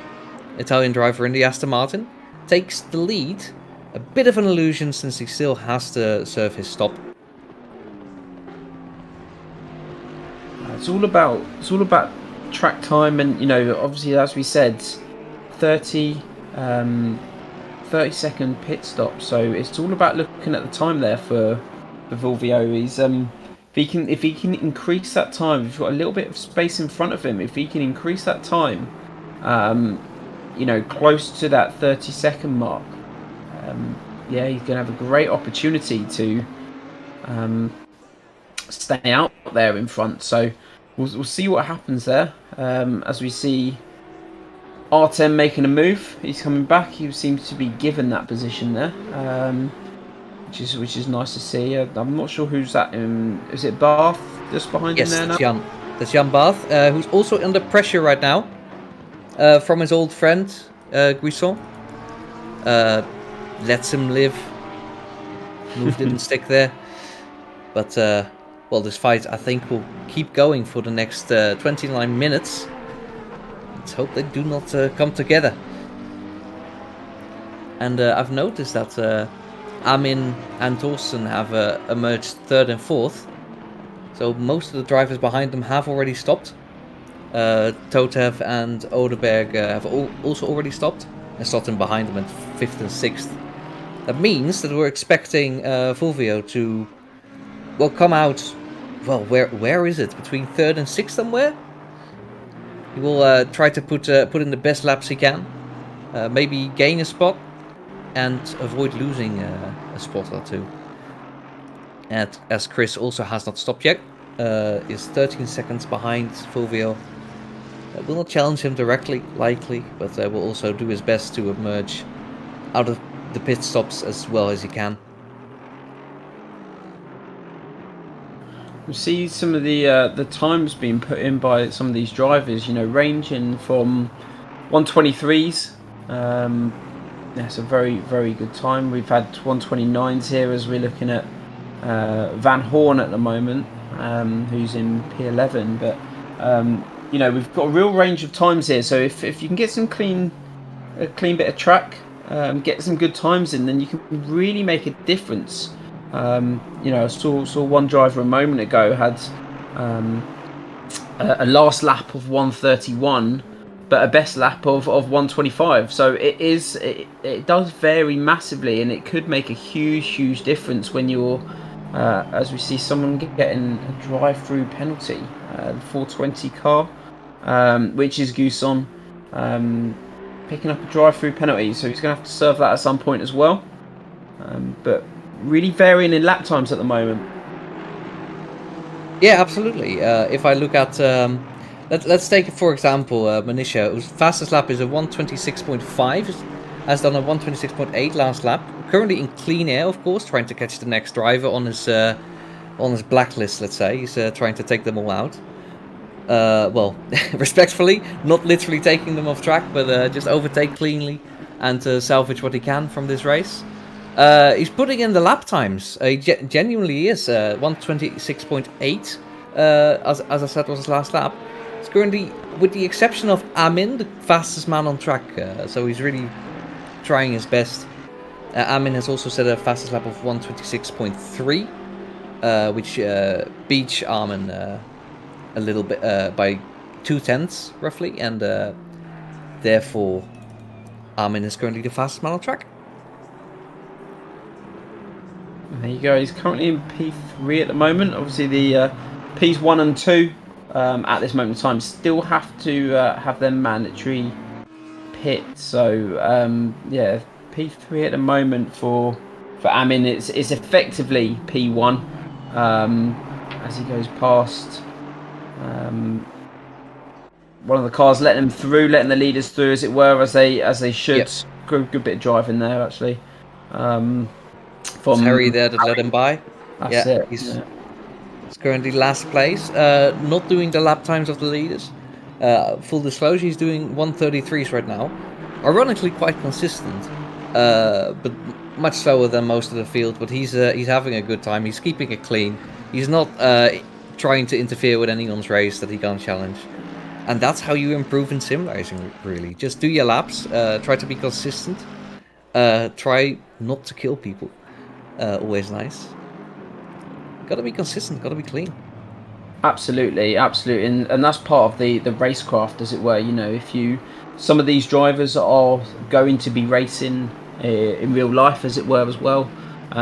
Italian driver in the Aston Martin, takes the lead. A bit of an illusion since he still has to serve his stop. It's all about track time, and obviously, as we said, 30-second pit stop. So it's all about looking at the time there for Fulvio. He's if he can increase that time, if you've got a little bit of space in front of him, if he can increase that time, close to that 30-second mark, he's going to have a great opportunity to stay out there in front. So we'll see what happens there, as we see Artem making a move. He's coming back. He seems to be given that position there, which is nice to see. I'm not sure who's that. Is it Barth just behind him there now? Yes, that's Jan Barth, who's also under pressure right now from his old friend Griezo. Lets him live. Move didn't stick there, but this fight I think will keep going for the next 29 minutes. Let's hope they do not come together. And I've noticed that Amin and Thorsten have emerged 3rd and 4th. So most of the drivers behind them have already stopped. Totev and Oderberg have also already stopped. And Stotten behind them at 5th and 6th. That means that we're expecting Fulvio to come out. Well, where is it? Between 3rd and 6th somewhere? He will try to put in the best laps he can, maybe gain a spot, and avoid losing a spot or two. And as Chris also has not stopped yet, is 13 seconds behind Fulvio. Will not challenge him directly, likely, but will also do his best to emerge out of the pit stops as well as he can. We see some of the times being put in by some of these drivers, you know, ranging from 123s. That's a very, very good time. We've had 129s here as we're looking at Van Horn at the moment, who's in P11. But you know, we've got a real range of times here. So if you can get a clean bit of track, get some good times in, then you can really make a difference. You know, I saw one driver a moment ago had a last lap of 131, but a best lap of 125. So it does vary massively, and it could make a huge difference when you're, as we see someone getting a drive-through penalty, the 420 car, which is Guson, picking up a drive-through penalty. So he's going to have to serve that at some point as well. But really varying in lap times at the moment. Yeah, absolutely. If I look at, let's take for example Manisha, whose fastest lap is a 126.5, has done a 126.8 last lap. Currently in clean air, of course, trying to catch the next driver on his blacklist. Let's say he's trying to take them all out. Well, respectfully, not literally taking them off track, but just overtake cleanly and salvage what he can from this race. He's putting in the lap times. He genuinely is 126.8. As I said, was his last lap. It's currently, with the exception of Amin, the fastest man on track. So he's really trying his best. Amin has also set a fastest lap of 126.3, which beats Amin a little bit by 0.2 roughly, and therefore Amin is currently the fastest man on track. There you go. He's currently in P3 at the moment. Obviously, the Ps1 and 2 at this moment in time still have to have their mandatory pit. So yeah, P3 at the moment for Amin. It's effectively P1 as he goes past one of the cars, letting the leaders through, as it were, as they should. Yep. Good bit of driving there actually. From Harry there that let him by. That's it. He's currently last place, not doing the lap times of the leaders. Full disclosure, he's doing 133s right now. Ironically, quite consistent, but much slower than most of the field. But he's having a good time. He's keeping it clean. He's not trying to interfere with anyone's race that he can't challenge. And that's how you improve in sim racing, really. Just do your laps. Try to be consistent. Try not to kill people. Always nice. Gotta be consistent, gotta be clean. Absolutely. And that's part of the racecraft, as it were. You know, some of these drivers are going to be racing in real life, as it were, as well.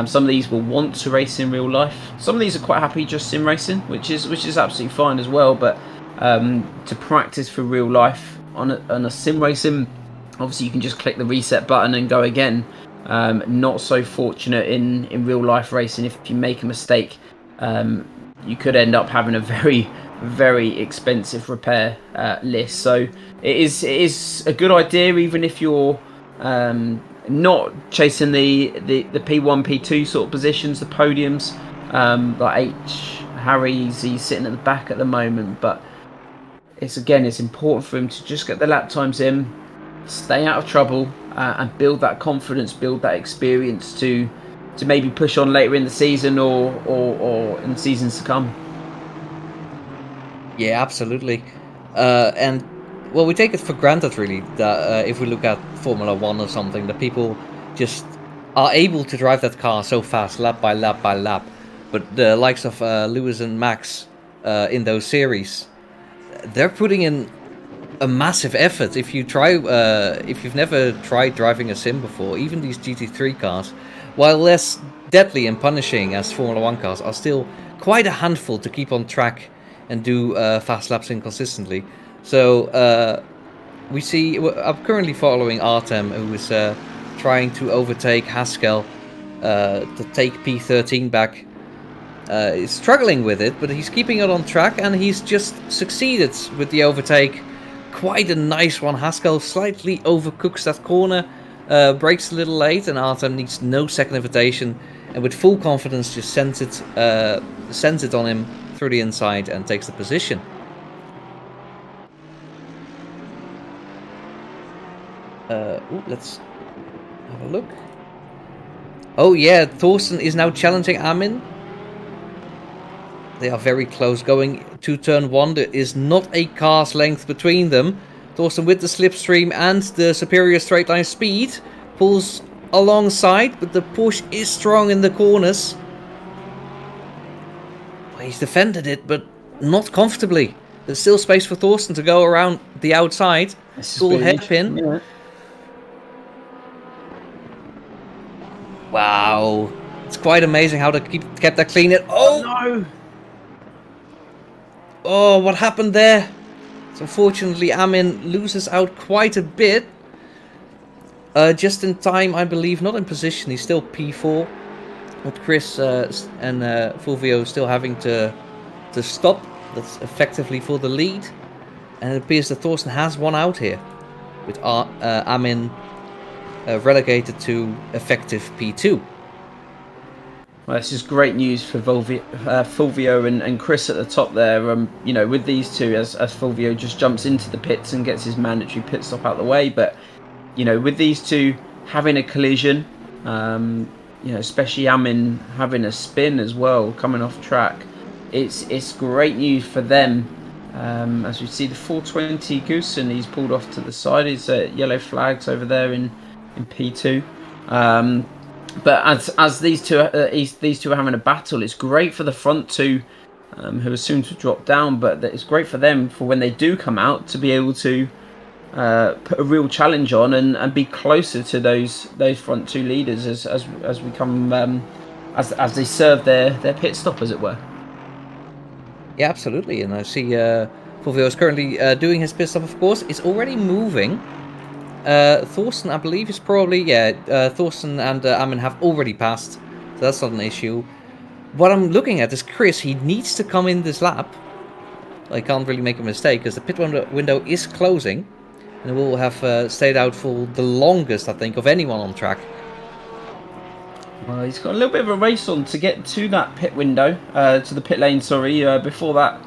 Some of these will want to race in real life. Some of these are quite happy just sim racing, which is absolutely fine as well. But to practice for real life on a sim racing, obviously you can just click the reset button and go again. Not so fortunate in real life racing. If you make a mistake, you could end up having a very, very expensive repair list. So it is a good idea, even if you're not chasing the P1, P2 sort of positions, the podiums. Like Harry's, he's sitting at the back at the moment, but it's important for him to just get the lap times in, stay out of trouble, and build that confidence, build that experience to maybe push on later in the season or in seasons to come. Yeah, absolutely. And well, we take it for granted really that if we look at Formula 1 or something, that people just are able to drive that car so fast, lap by lap by lap. But the likes of Lewis and Max in those series, they're putting in a massive effort. If you've never tried driving a sim before, even these GT3 cars, while less deadly and punishing as Formula 1 cars, are still quite a handful to keep on track and do fast laps in consistently. So we see. I'm currently following Artem, who is trying to overtake Haskell to take P13 back. He's struggling with it, but he's keeping it on track, and he's just succeeded with the overtake. Quite a nice one. Haskell slightly overcooks that corner, breaks a little late, and Artem needs no second invitation, and with full confidence just sends it on him through the inside and takes the position. Let's have a look. Oh yeah, Thorsten is now challenging Amin. They are very close going to turn 1. There is not a car's length between them. Thorsten with the slipstream and the superior straight line speed pulls alongside, but the push is strong in the corners. Well, he's defended it, but not comfortably. There's still space for Thorsten to go around the outside. Cool hairpin. Yeah. Wow. It's quite amazing how they kept that clean. Oh no! Oh, what happened there? So unfortunately, Amin loses out quite a bit. Just in time, I believe. Not in position. He's still P4. With Chris and Fulvio still having to stop. That's effectively for the lead. And it appears that Thorsten has one out here. With Amin relegated to effective P2. Well, this is great news for Fulvio and Chris at the top there. You know, with these two, as Fulvio just jumps into the pits and gets his mandatory pit stop out the way. But, you know, with these two having a collision, you know, especially Amin having a spin as well, coming off track, it's great news for them. As we see the 420 Goose, and he's pulled off to the side. He's yellow flags over there in P2. But as these two are having a battle, it's great for the front two, who are soon to drop down. But it's great for them for when they do come out to be able to put a real challenge on and be closer to those front two leaders as we come as they serve their pit stop, as it were. Yeah, absolutely. And I see Fulvio is currently doing his pit stop. Of course, it's already moving. Thorsten, I believe, is probably... Thorsten and Amin have already passed, so that's not an issue. What I'm looking at is Chris. He needs to come in this lap. I can't really make a mistake, because the pit window is closing. And will have stayed out for the longest, I think, of anyone on track. Well, he's got a little bit of a race on to get to that pit window, to the pit lane, sorry, before that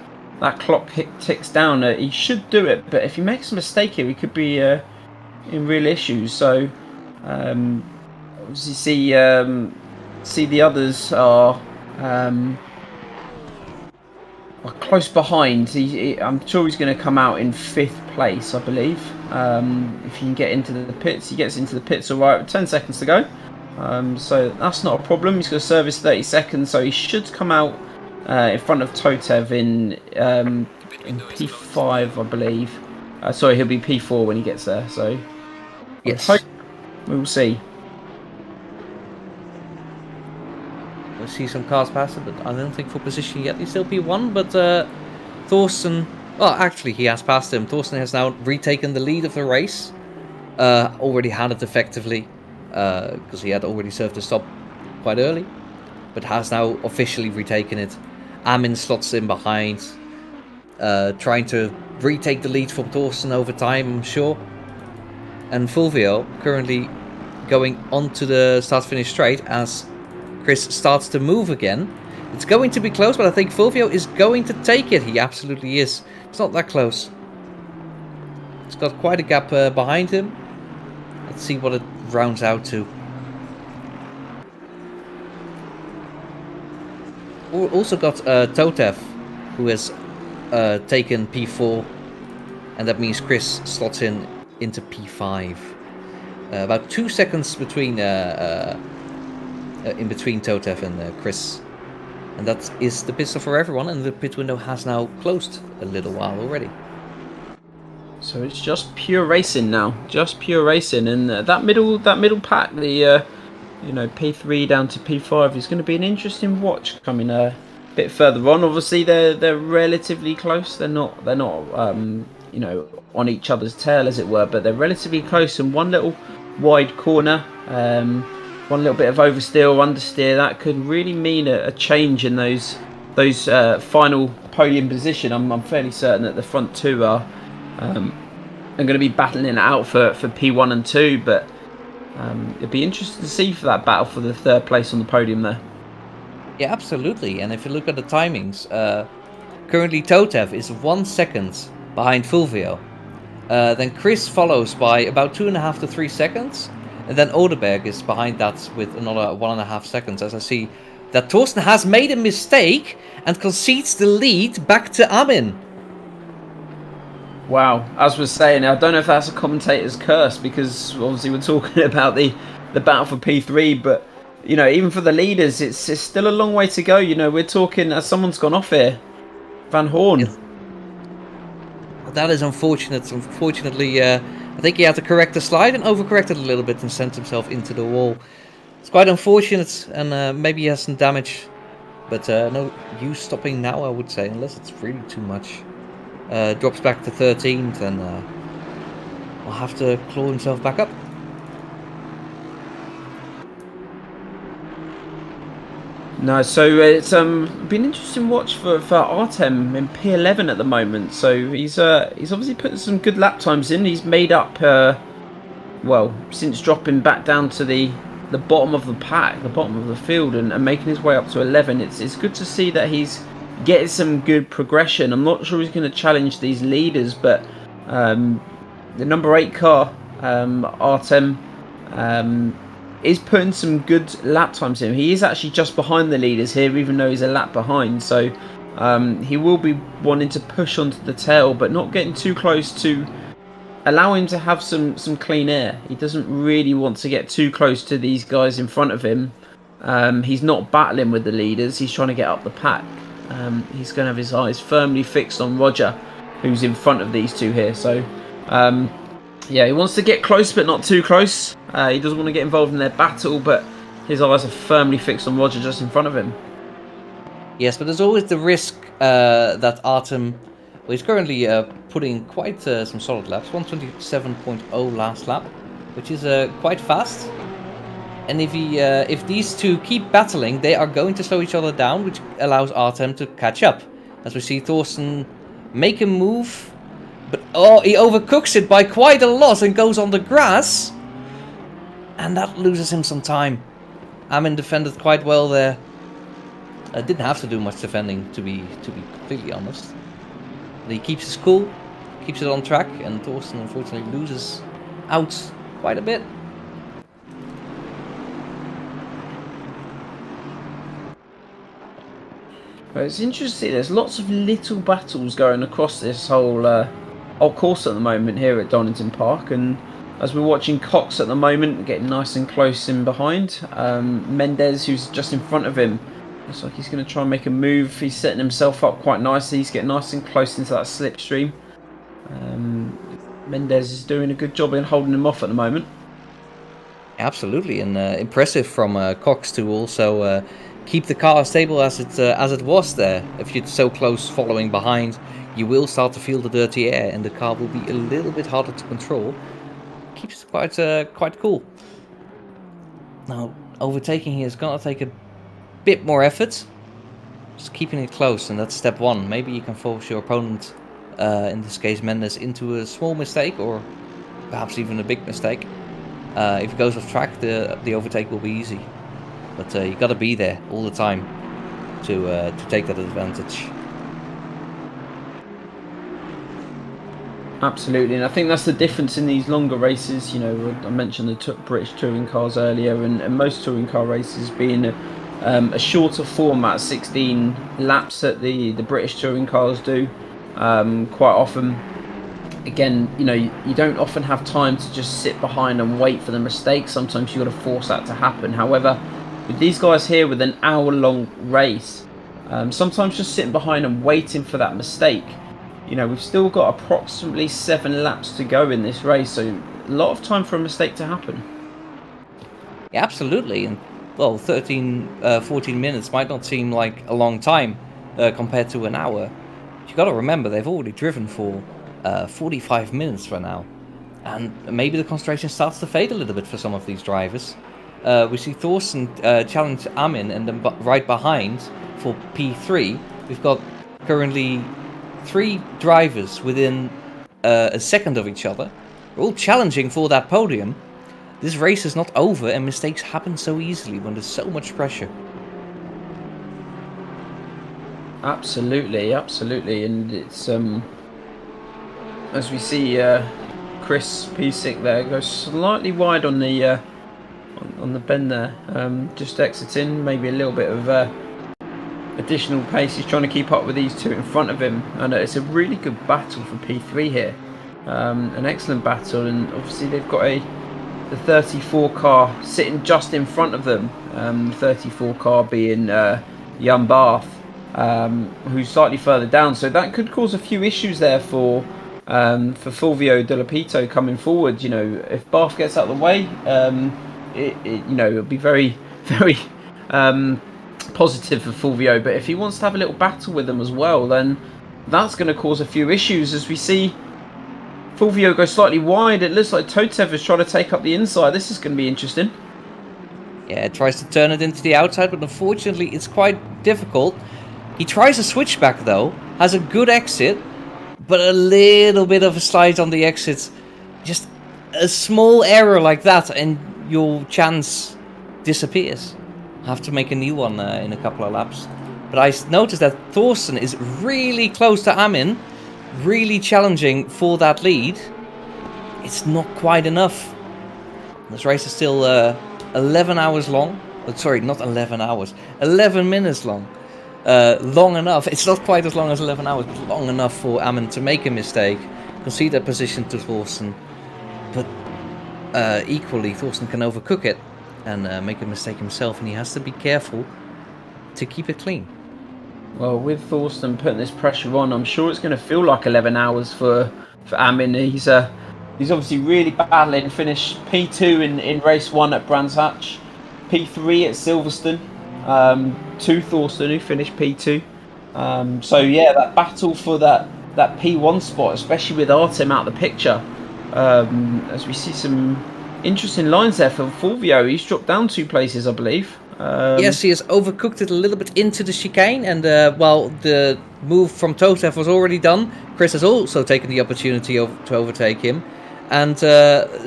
clock ticks down. He should do it, but if he makes a mistake here, he could be... in real issues. So obviously see the others are close behind. I'm sure he's going to come out in 5th place, I believe. If he can get into the pits, he gets into the pits all right with 10 seconds to go. So that's not a problem. He's going to service 30 seconds, so he should come out in front of Totev in P5, I believe. Sorry, he'll be P4 when he gets there. So yes, we will see. We'll see some cars pass it, but I don't think for position yet. He's still P1, but Thorsten... Well, actually, he has passed him. Thorsten has now retaken the lead of the race. Already had it effectively, because he had already served the stop quite early, but has now officially retaken it. Amin slots in behind, trying to retake the lead from Thorsten over time, I'm sure. And Fulvio currently going onto the start-finish straight as Chris starts to move again. It's going to be close, but I think Fulvio is going to take it. He absolutely is. It's not that close. It's got quite a gap behind him. Let's see what it rounds out to. We also got Totev, who has taken P4, and that means Chris slots into P5. About 2 seconds between in between Totev and Chris, and that is the pit stop for everyone. And the pit window has now closed a little while already. So it's just pure racing now, just pure racing, and that middle pack, the P3 down to P5 is going to be an interesting watch coming a bit further on. Obviously, they're relatively close. They're not you know, on each other's tail, as it were. But they're relatively close, and one little wide corner, one little bit of oversteer or understeer, that could really mean a change in those final podium position. I'm fairly certain that the front two are going to be battling it out for P1 and 2, but it'd be interesting to see for that battle for the third place on the podium there. Yeah, absolutely. And if you look at the timings, currently Totev is 1 second behind Fulvio. Then Chris follows by about 2.5 to 3 seconds. And then Odeberg is behind that with another 1.5 seconds, as I see that Torsten has made a mistake and concedes the lead back to Amin. Wow, as we're saying, I don't know if that's a commentator's curse, because obviously we're talking about the battle for P3, but you know, even for the leaders, it's still a long way to go. You know, we're talking, as someone's gone off here, Van Horn. Yes. That is unfortunate. Unfortunately, I think he had to correct the slide and overcorrected a little bit and sent himself into the wall. It's quite unfortunate, and maybe he has some damage, but no use stopping now, I would say, unless it's really too much. Drops back to 13th, and will have to claw himself back up. No, so it's been an interesting watch for Artem in P11 at the moment. So he's obviously putting some good lap times in. He's made up, well, since dropping back down to the bottom of the pack, the bottom of the field, and making his way up to 11. It's good to see that he's getting some good progression. I'm not sure he's going to challenge these leaders, but the number 8 car, Artem, is putting some good lap times in. He is actually just behind the leaders here, even though he's a lap behind. So he will be wanting to push onto the tail, but not getting too close to allow him to have some clean air. He doesn't really want to get too close to these guys in front of him. He's not battling with the leaders. He's trying to get up the pack. He's going to have his eyes firmly fixed on Roger, who's in front of these two here. So yeah, he wants to get close, but not too close. He doesn't want to get involved in their battle, but his eyes are firmly fixed on Roger just in front of him. Yes, but there's always the risk that Artem, well, he's currently putting quite some solid laps, 127.0 last lap, which is quite fast. And if these two keep battling, they are going to slow each other down, which allows Artem to catch up. As we see Thorsten make a move, but he overcooks it by quite a lot and goes on the grass. And that loses him some time. Amin defended quite well there. Didn't have to do much defending, to be completely honest. But he keeps his cool, keeps it on track, and Thorsten unfortunately loses out quite a bit. Well, it's interesting. There's lots of little battles going across this whole course at the moment here at Donington Park, and as we're watching Cox at the moment getting nice and close in behind, Mendez, who's just in front of him, looks like he's going to try and make a move. He's setting himself up quite nicely. He's getting nice and close into that slipstream. Mendez is doing a good job in holding him off at the moment. Absolutely, and impressive from Cox to also keep the car as stable as it was there. If you're so close following behind, you will start to feel the dirty air, and the car will be a little bit harder to control. Keeps it quite cool. Now, overtaking here is going to take a bit more effort. Just keeping it close, and that's step one. Maybe you can force your opponent, in this case Mendes, into a small mistake, or perhaps even a big mistake. If it goes off track, the overtake will be easy. But you got to be there all the time to take that advantage. Absolutely, and I think that's the difference in these longer races. You know, I mentioned the British touring cars earlier, and most touring car races being a shorter format, 16 laps that the British touring cars do. Quite often, again, you know, you don't often have time to just sit behind and wait for the mistake. Sometimes you've got to force that to happen. However, with these guys here with an hour-long race, sometimes just sitting behind and waiting for that mistake. You know, we've still got approximately 7 laps to go in this race, so a lot of time for a mistake to happen. Yeah, absolutely. And well, 14 minutes might not seem like a long time compared to an hour. You got to remember they've already driven for 45 minutes for now. And maybe the concentration starts to fade a little bit for some of these drivers. We see Thorsten challenge Amin, and then right behind for P3, we've got currently 3 drivers within a second of each other. We're all challenging for that podium. This race is not over, and mistakes happen so easily when there's so much pressure. Absolutely, and it's as we see Chris Piesick there goes slightly wide on the bend there, just exiting, maybe a little bit of additional pace. He's trying to keep up with these 2 in front of him, and it's a really good battle for P3 here, an excellent battle, and obviously they've got the 34 car sitting just in front of them, 34 car being Jan Barth, who's slightly further down, so that could cause a few issues there for Fulvio De Lapito coming forward. You know, if Barth gets out of the way, it'll be very, very positive for Fulvio. But if he wants to have a little battle with them as well, then that's going to cause a few issues. As we see Fulvio go slightly wide, it looks like Totev is trying to take up the inside. This is going to be interesting. Yeah, it tries to turn it into the outside, but unfortunately it's quite difficult. He tries a switchback though, has a good exit, but a little bit of a slide on the exit. Just a small error like that and your chance disappears. Have to make a new one in a couple of laps. But I noticed that Thorsten is really close to Amin, really challenging for that lead. It's not quite enough. This race is still 11 hours long. Sorry, not 11 hours. 11 minutes long. Long enough. It's not quite as long as 11 hours, but long enough for Amin to make a mistake, concede that position to Thorsten. But equally, Thorsten can overcook it and make a mistake himself, and he has to be careful to keep it clean. Well, with Thorsten putting this pressure on, I'm sure it's going to feel like 11 hours for Amin. He's obviously really battling. Finished P2 in race 1 at Brands Hatch, P3 at Silverstone, to Thorsten, who finished P2. So yeah, that battle for that P1 spot, especially with Artem out of the picture, as we see some interesting lines there for Fulvio. He's dropped down 2 places, I believe. Yes, he has overcooked it a little bit into the chicane, and while the move from Totev was already done, Chris has also taken the opportunity to overtake him. And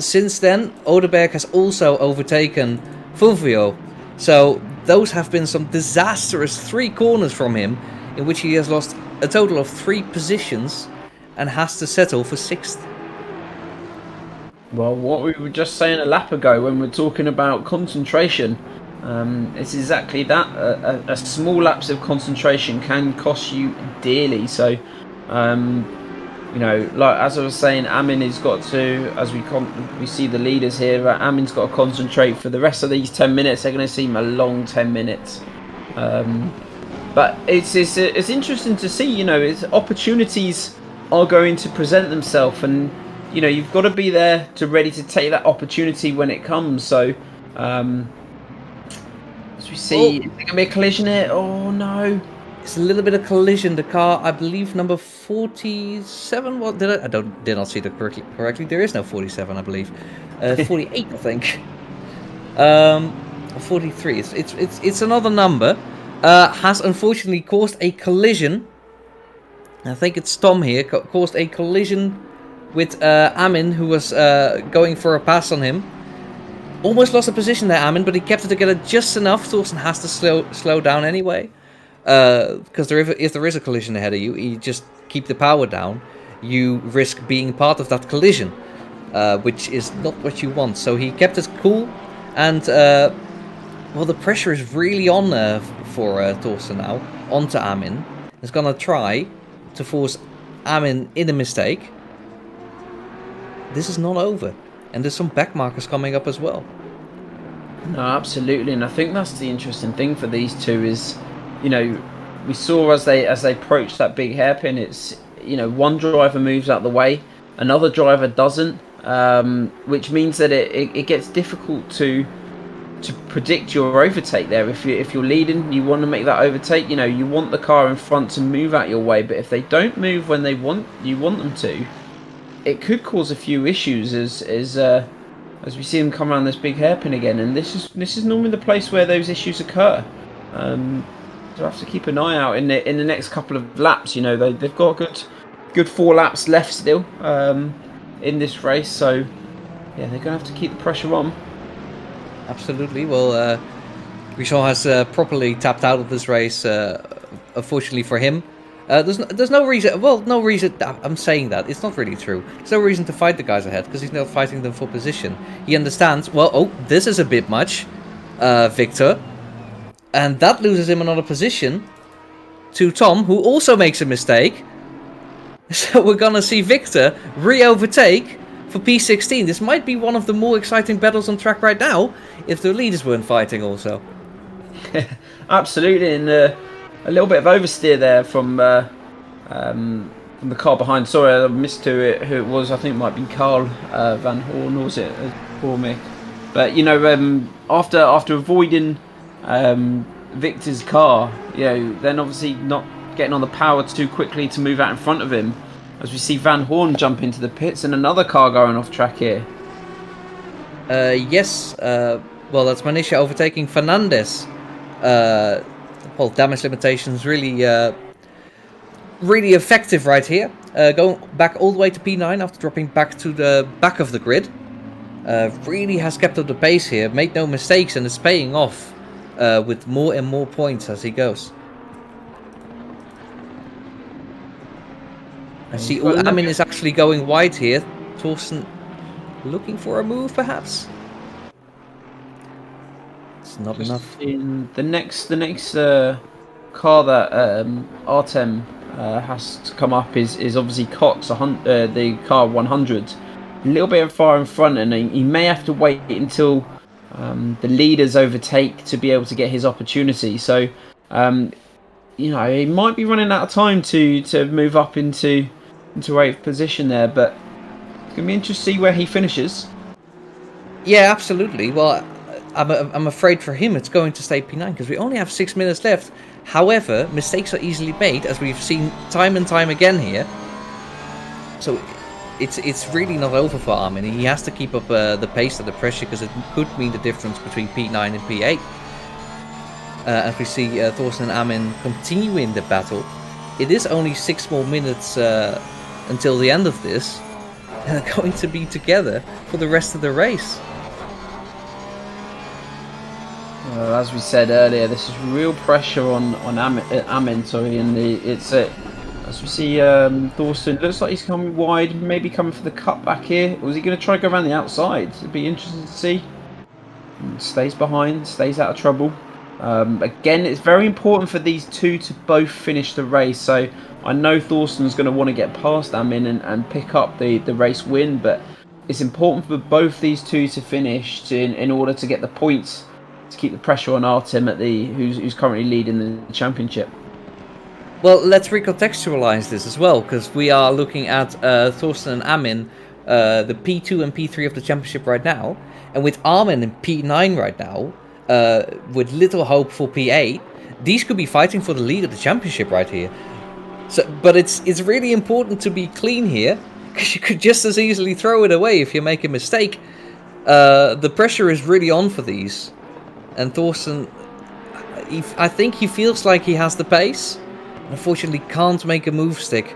since then, Oderberg has also overtaken Fulvio. So those have been some disastrous 3 corners from him, in which he has lost a total of 3 positions and has to settle for 6th. Well, what we were just saying a lap ago when we're talking about concentration, it's exactly that. A small lapse of concentration can cost you dearly. So, like as I was saying, Amin has got to, as we see the leaders here, Amin's got to concentrate for the rest of these 10 minutes. They're going to seem a long 10 minutes. But it's interesting to see, it's opportunities are going to present themselves, and you've got to be there ready to take that opportunity when it comes. So, as we see, is there going to be a collision here? Oh no. It's a little bit of collision. The car, I believe, number 47. What did I did not see that correctly. There is no 47, I believe. 48, I think. 43. It's another number. Has unfortunately caused a collision. I think it's Tom here. Caused a collision with Amin, who was going for a pass on him. Almost lost a position there, Amin, but he kept it together just enough. Thorsten has to slow down anyway. Because if there is a collision ahead of you, you just keep the power down. You risk being part of that collision, which is not what you want. So he kept it cool, and the pressure is really on for Thorsten now, onto Amin. He's gonna try to force Amin in a mistake. This is not over, and there's some back markers coming up as well. No, absolutely, and I think that's the interesting thing for these two is, we saw as they approached that big hairpin, it's one driver moves out the way, another driver doesn't, which means that it gets difficult to predict your overtake there. If you're leading, you want to make that overtake. You want the car in front to move out your way, but if they don't move when you want them to, it could cause a few issues as we see them come around this big hairpin again, and this is normally the place where those issues occur. So I have to keep an eye out in the next couple of laps. You know, they've got a good 4 laps left still in this race, so yeah, they're gonna have to keep the pressure on. Absolutely. Well, Griezo has properly tapped out of this race. Unfortunately for him, there's no reason. Well, no reason. I'm saying that it's not really true. There's no reason to fight the guys ahead because he's not fighting them for position. He understands. Well, oh, this is a bit much, Victor. And that loses him another position to Tom, who also makes a mistake. So we're gonna see Victor re-overtake for P16. This might be one of the more exciting battles on track right now, if the leaders weren't fighting also. Absolutely, and a little bit of oversteer there from the car behind. Sorry, I missed who it was. I think it might be Carl Van Horn, or was it poor Mick? But you know, after avoiding Victor's car, you know, then obviously not getting on the power too quickly to move out in front of him, as we see Van Horn jump into the pits and another car going off track here. Yes, well, that's Manisha overtaking Fernandez. Well, damage limitations really effective right here. Going back all the way to P9 after dropping back to the back of the grid. Really has kept up the pace here, made no mistakes, and is paying off with more and more points as he goes. I see Amin is actually going wide here. Thorsten looking for a move, perhaps? It's not enough. In the next car that Artem has to come up is obviously Cox, the car 100. A little bit far in front, and he may have to wait until the leaders overtake to be able to get his opportunity. So, you know, he might be running out of time to move up into 8th position there, but it's gonna be interesting to see where he finishes. Yeah, absolutely. Well, I'm afraid for him it's going to stay P9 because we only have 6 minutes left. However, mistakes are easily made, as we've seen time and time again here. So it's really not over for Armin. He has to keep up the pace and the pressure, because it could mean the difference between P9 and P8. As we see Thorsten and Armin continuing the battle. It is only 6 more minutes until the end of this, and they're going to be together for the rest of the race. As we said earlier, this is real pressure on Amin, sorry, and as we see Thorsten, looks like he's coming wide, maybe coming for the cutback here. Or is he going to try to go around the outside? It'd be interesting to see. Stays behind, stays out of trouble. Again, it's very important for these two to both finish the race. So I know Thorsten's going to want to get past Amin and pick up the race win, but it's important for both these two to finish in order to get the points, to keep the pressure on Artem at who's currently leading the championship. Well, let's recontextualize this as well, because we are looking at Thorsten and Amin, the P2 and P3 of the championship right now, and with Armin in P9 right now, with little hope for P8, these could be fighting for the lead of the championship right here. So, but it's really important to be clean here, because you could just as easily throw it away if you make a mistake. The pressure is really on for these, and Thorsten, I think he feels like he has the pace. Unfortunately, can't make a move stick.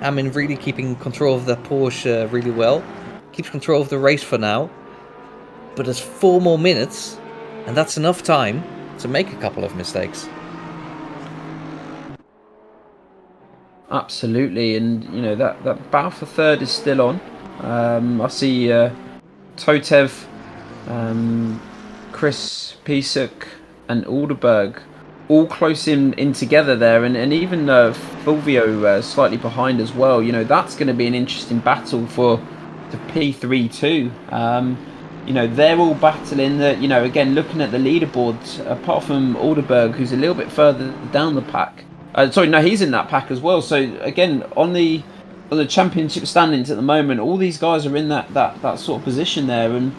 Amin really keeping control of that Porsche really well. Keeps control of the race for now. But there's 4 more minutes, and that's enough time to make a couple of mistakes. Absolutely, and you know that battle for third is still on. I see Totev, Chris Pisuk, and Alderberg all close in together there, and even Fulvio slightly behind as well. You know, that's going to be an interesting battle for the P3 too. You know, they're all battling. You know, again, looking at the leaderboards, apart from Alderberg, who's a little bit further down the pack. Sorry, no, he's in that pack as well. So again, on the championship standings at the moment, all these guys are in that sort of position there, and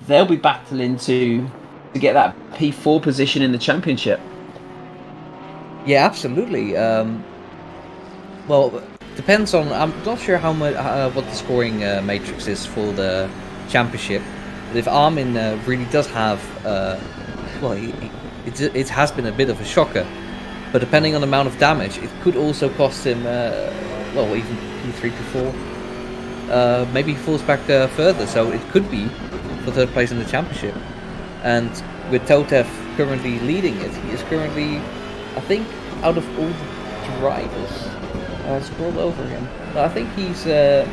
they'll be battling to get that P4 position in the championship. Yeah, absolutely. Well, depends on. I'm not sure how much what the scoring matrix is for the championship. But if Armin really does have, well, it has been a bit of a shocker. But depending on the amount of damage, it could also cost him, well, even P3, P4. Maybe he falls back further, so it could be for third place in the championship. And with Totev currently leading it, he is currently, I think, out of all the drivers. I scrolled over him. But I think he's the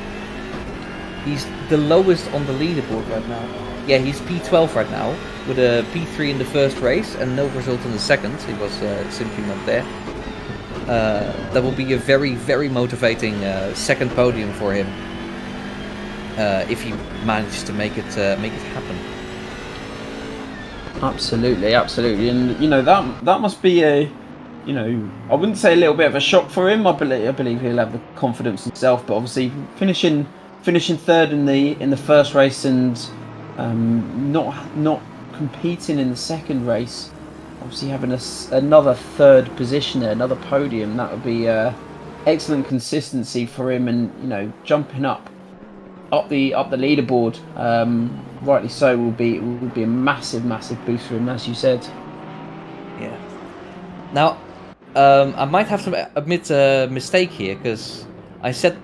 lowest on the leaderboard right now. Yeah, he's P12 right now, with a P3 in the first race and no result in the second. He was simply not there. That will be a very, very motivating second podium for him if he manages to make it happen. Absolutely, absolutely, and you know that must be a, you know, I wouldn't say a little bit of a shock for him. I believe he'll have the confidence himself, but obviously finishing third in the first race and not competing in the second race, obviously having another third position there, another podium, that would be excellent consistency for him, and you know, jumping up the leaderboard, rightly so, will be a massive boost for him, as you said. Yeah. Now, I might have to admit a mistake here, because I said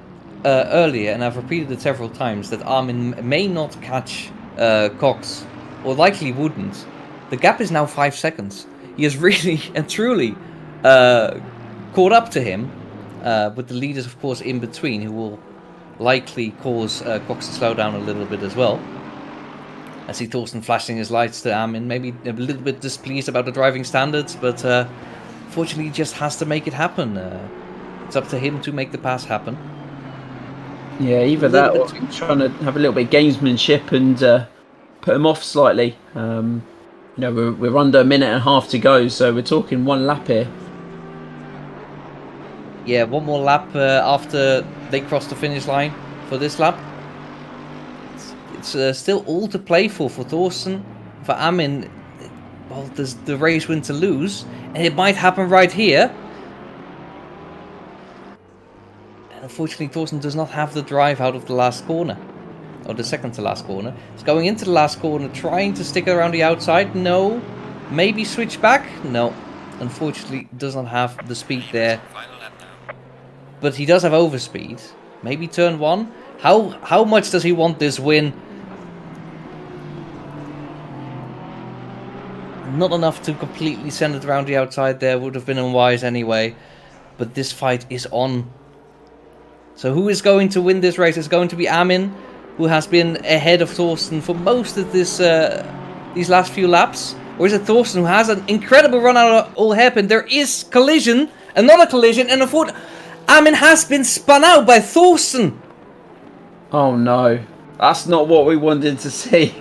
earlier, and I've repeated it several times, that Armin may not catch Cox, or likely wouldn't. The gap is now 5 seconds. He has really and truly caught up to him, with the leaders, of course, in between, who will likely cause Cox to slow down a little bit as well. I see Thorsten flashing his lights to Armin, maybe a little bit displeased about the driving standards, but fortunately he just has to make it happen. It's up to him to make the pass happen. Yeah, either that or trying to have a little bit of gamesmanship and put him off slightly. You know, we're under a minute and a half to go, so we're talking one lap here. Yeah, one more lap after they cross the finish line for this lap. It's still all to play for Thorsten. For Armin, well, there's the race win to lose, and it might happen right here. And unfortunately, Thorsten does not have the drive out of the last corner, or the second to last corner. He's going into the last corner, trying to stick around the outside. No. Maybe switch back? No. Unfortunately, does not have the speed there. But he does have overspeed. Maybe turn one. How much does he want this win? Not enough to completely send it around the outside there. Would have been unwise anyway. But this fight is on. So who is going to win this race? It's going to be Armin, who has been ahead of Thorsten for most of this these last few laps. Or is it Thorsten who has an incredible run out of all hairpin? There is collision. Another collision. And Armin has been spun out by Thorsten. Oh no, that's not what we wanted to see.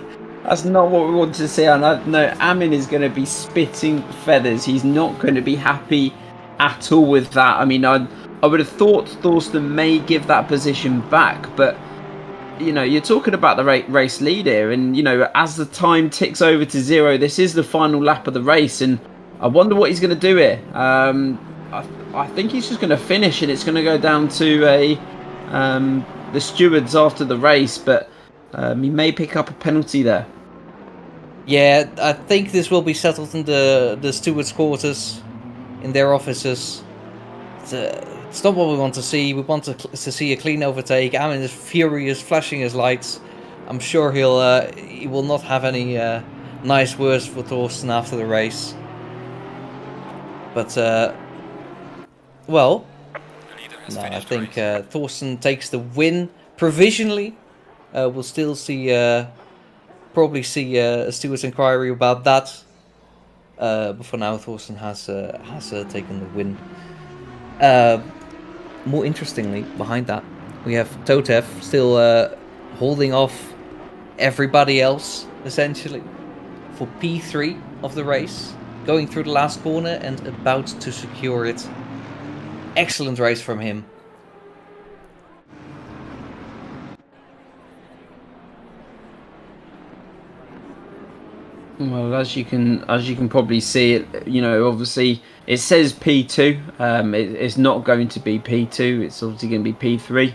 That's not what we wanted to see. And no, Armin is going to be spitting feathers. He's not going to be happy at all with that. I mean, I would have thought Thorsten may give that position back, but you know, you're talking about the race lead here, and you know, as the time ticks over to 0, this is the final lap of the race, and I wonder what he's going to do here. I think he's just going to finish, and it's going to go down to the stewards after the race, but he may pick up a penalty there. Yeah, I think this will be settled in the stewards' quarters, in their offices. It's not what we want to see. We want to see a clean overtake. Armin is furious, flashing his lights. I'm sure he will not have any nice words for Thorsten after the race. But well, no, I think Thorsten takes the win provisionally. We'll still see, probably see a stewards' inquiry about that. But for now, Thorsten has taken the win. More interestingly, behind that, we have Totev still holding off everybody else, essentially, for P3 of the race, going through the last corner and about to secure it. Excellent race from him. Well, as you can probably see, it, you know, obviously it says P2. It's not going to be P2. It's obviously going to be P3.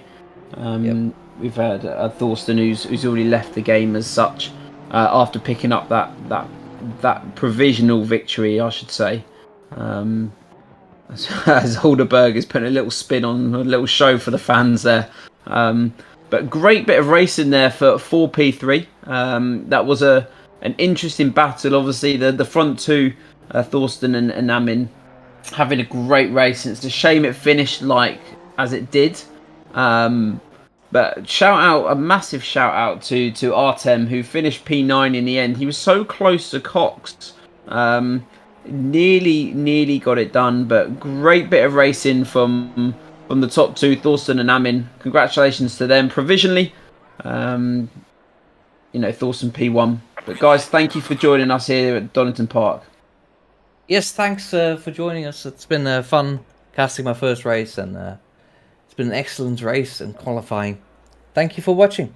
Yep. We've had Thorsten who's already left the game as such after picking up that provisional victory, I should say. As Hulderberg is putting a little spin on a little show for the fans there. But great bit of racing there for P3. That was an interesting battle. Obviously, the front two, Thorsten and Amin, having a great race. And it's a shame it finished like as it did. But a massive shout out to Artem, who finished P9 in the end. He was so close to Cox. Nearly got it done, but great bit of racing from the top two, Thorsten and Amin. Congratulations to them provisionally. Thorsten P1. But guys, thank you for joining us here at Donington Park. Yes, thanks for joining us. It's been fun casting my first race, and it's been an excellent race and qualifying. Thank you for watching.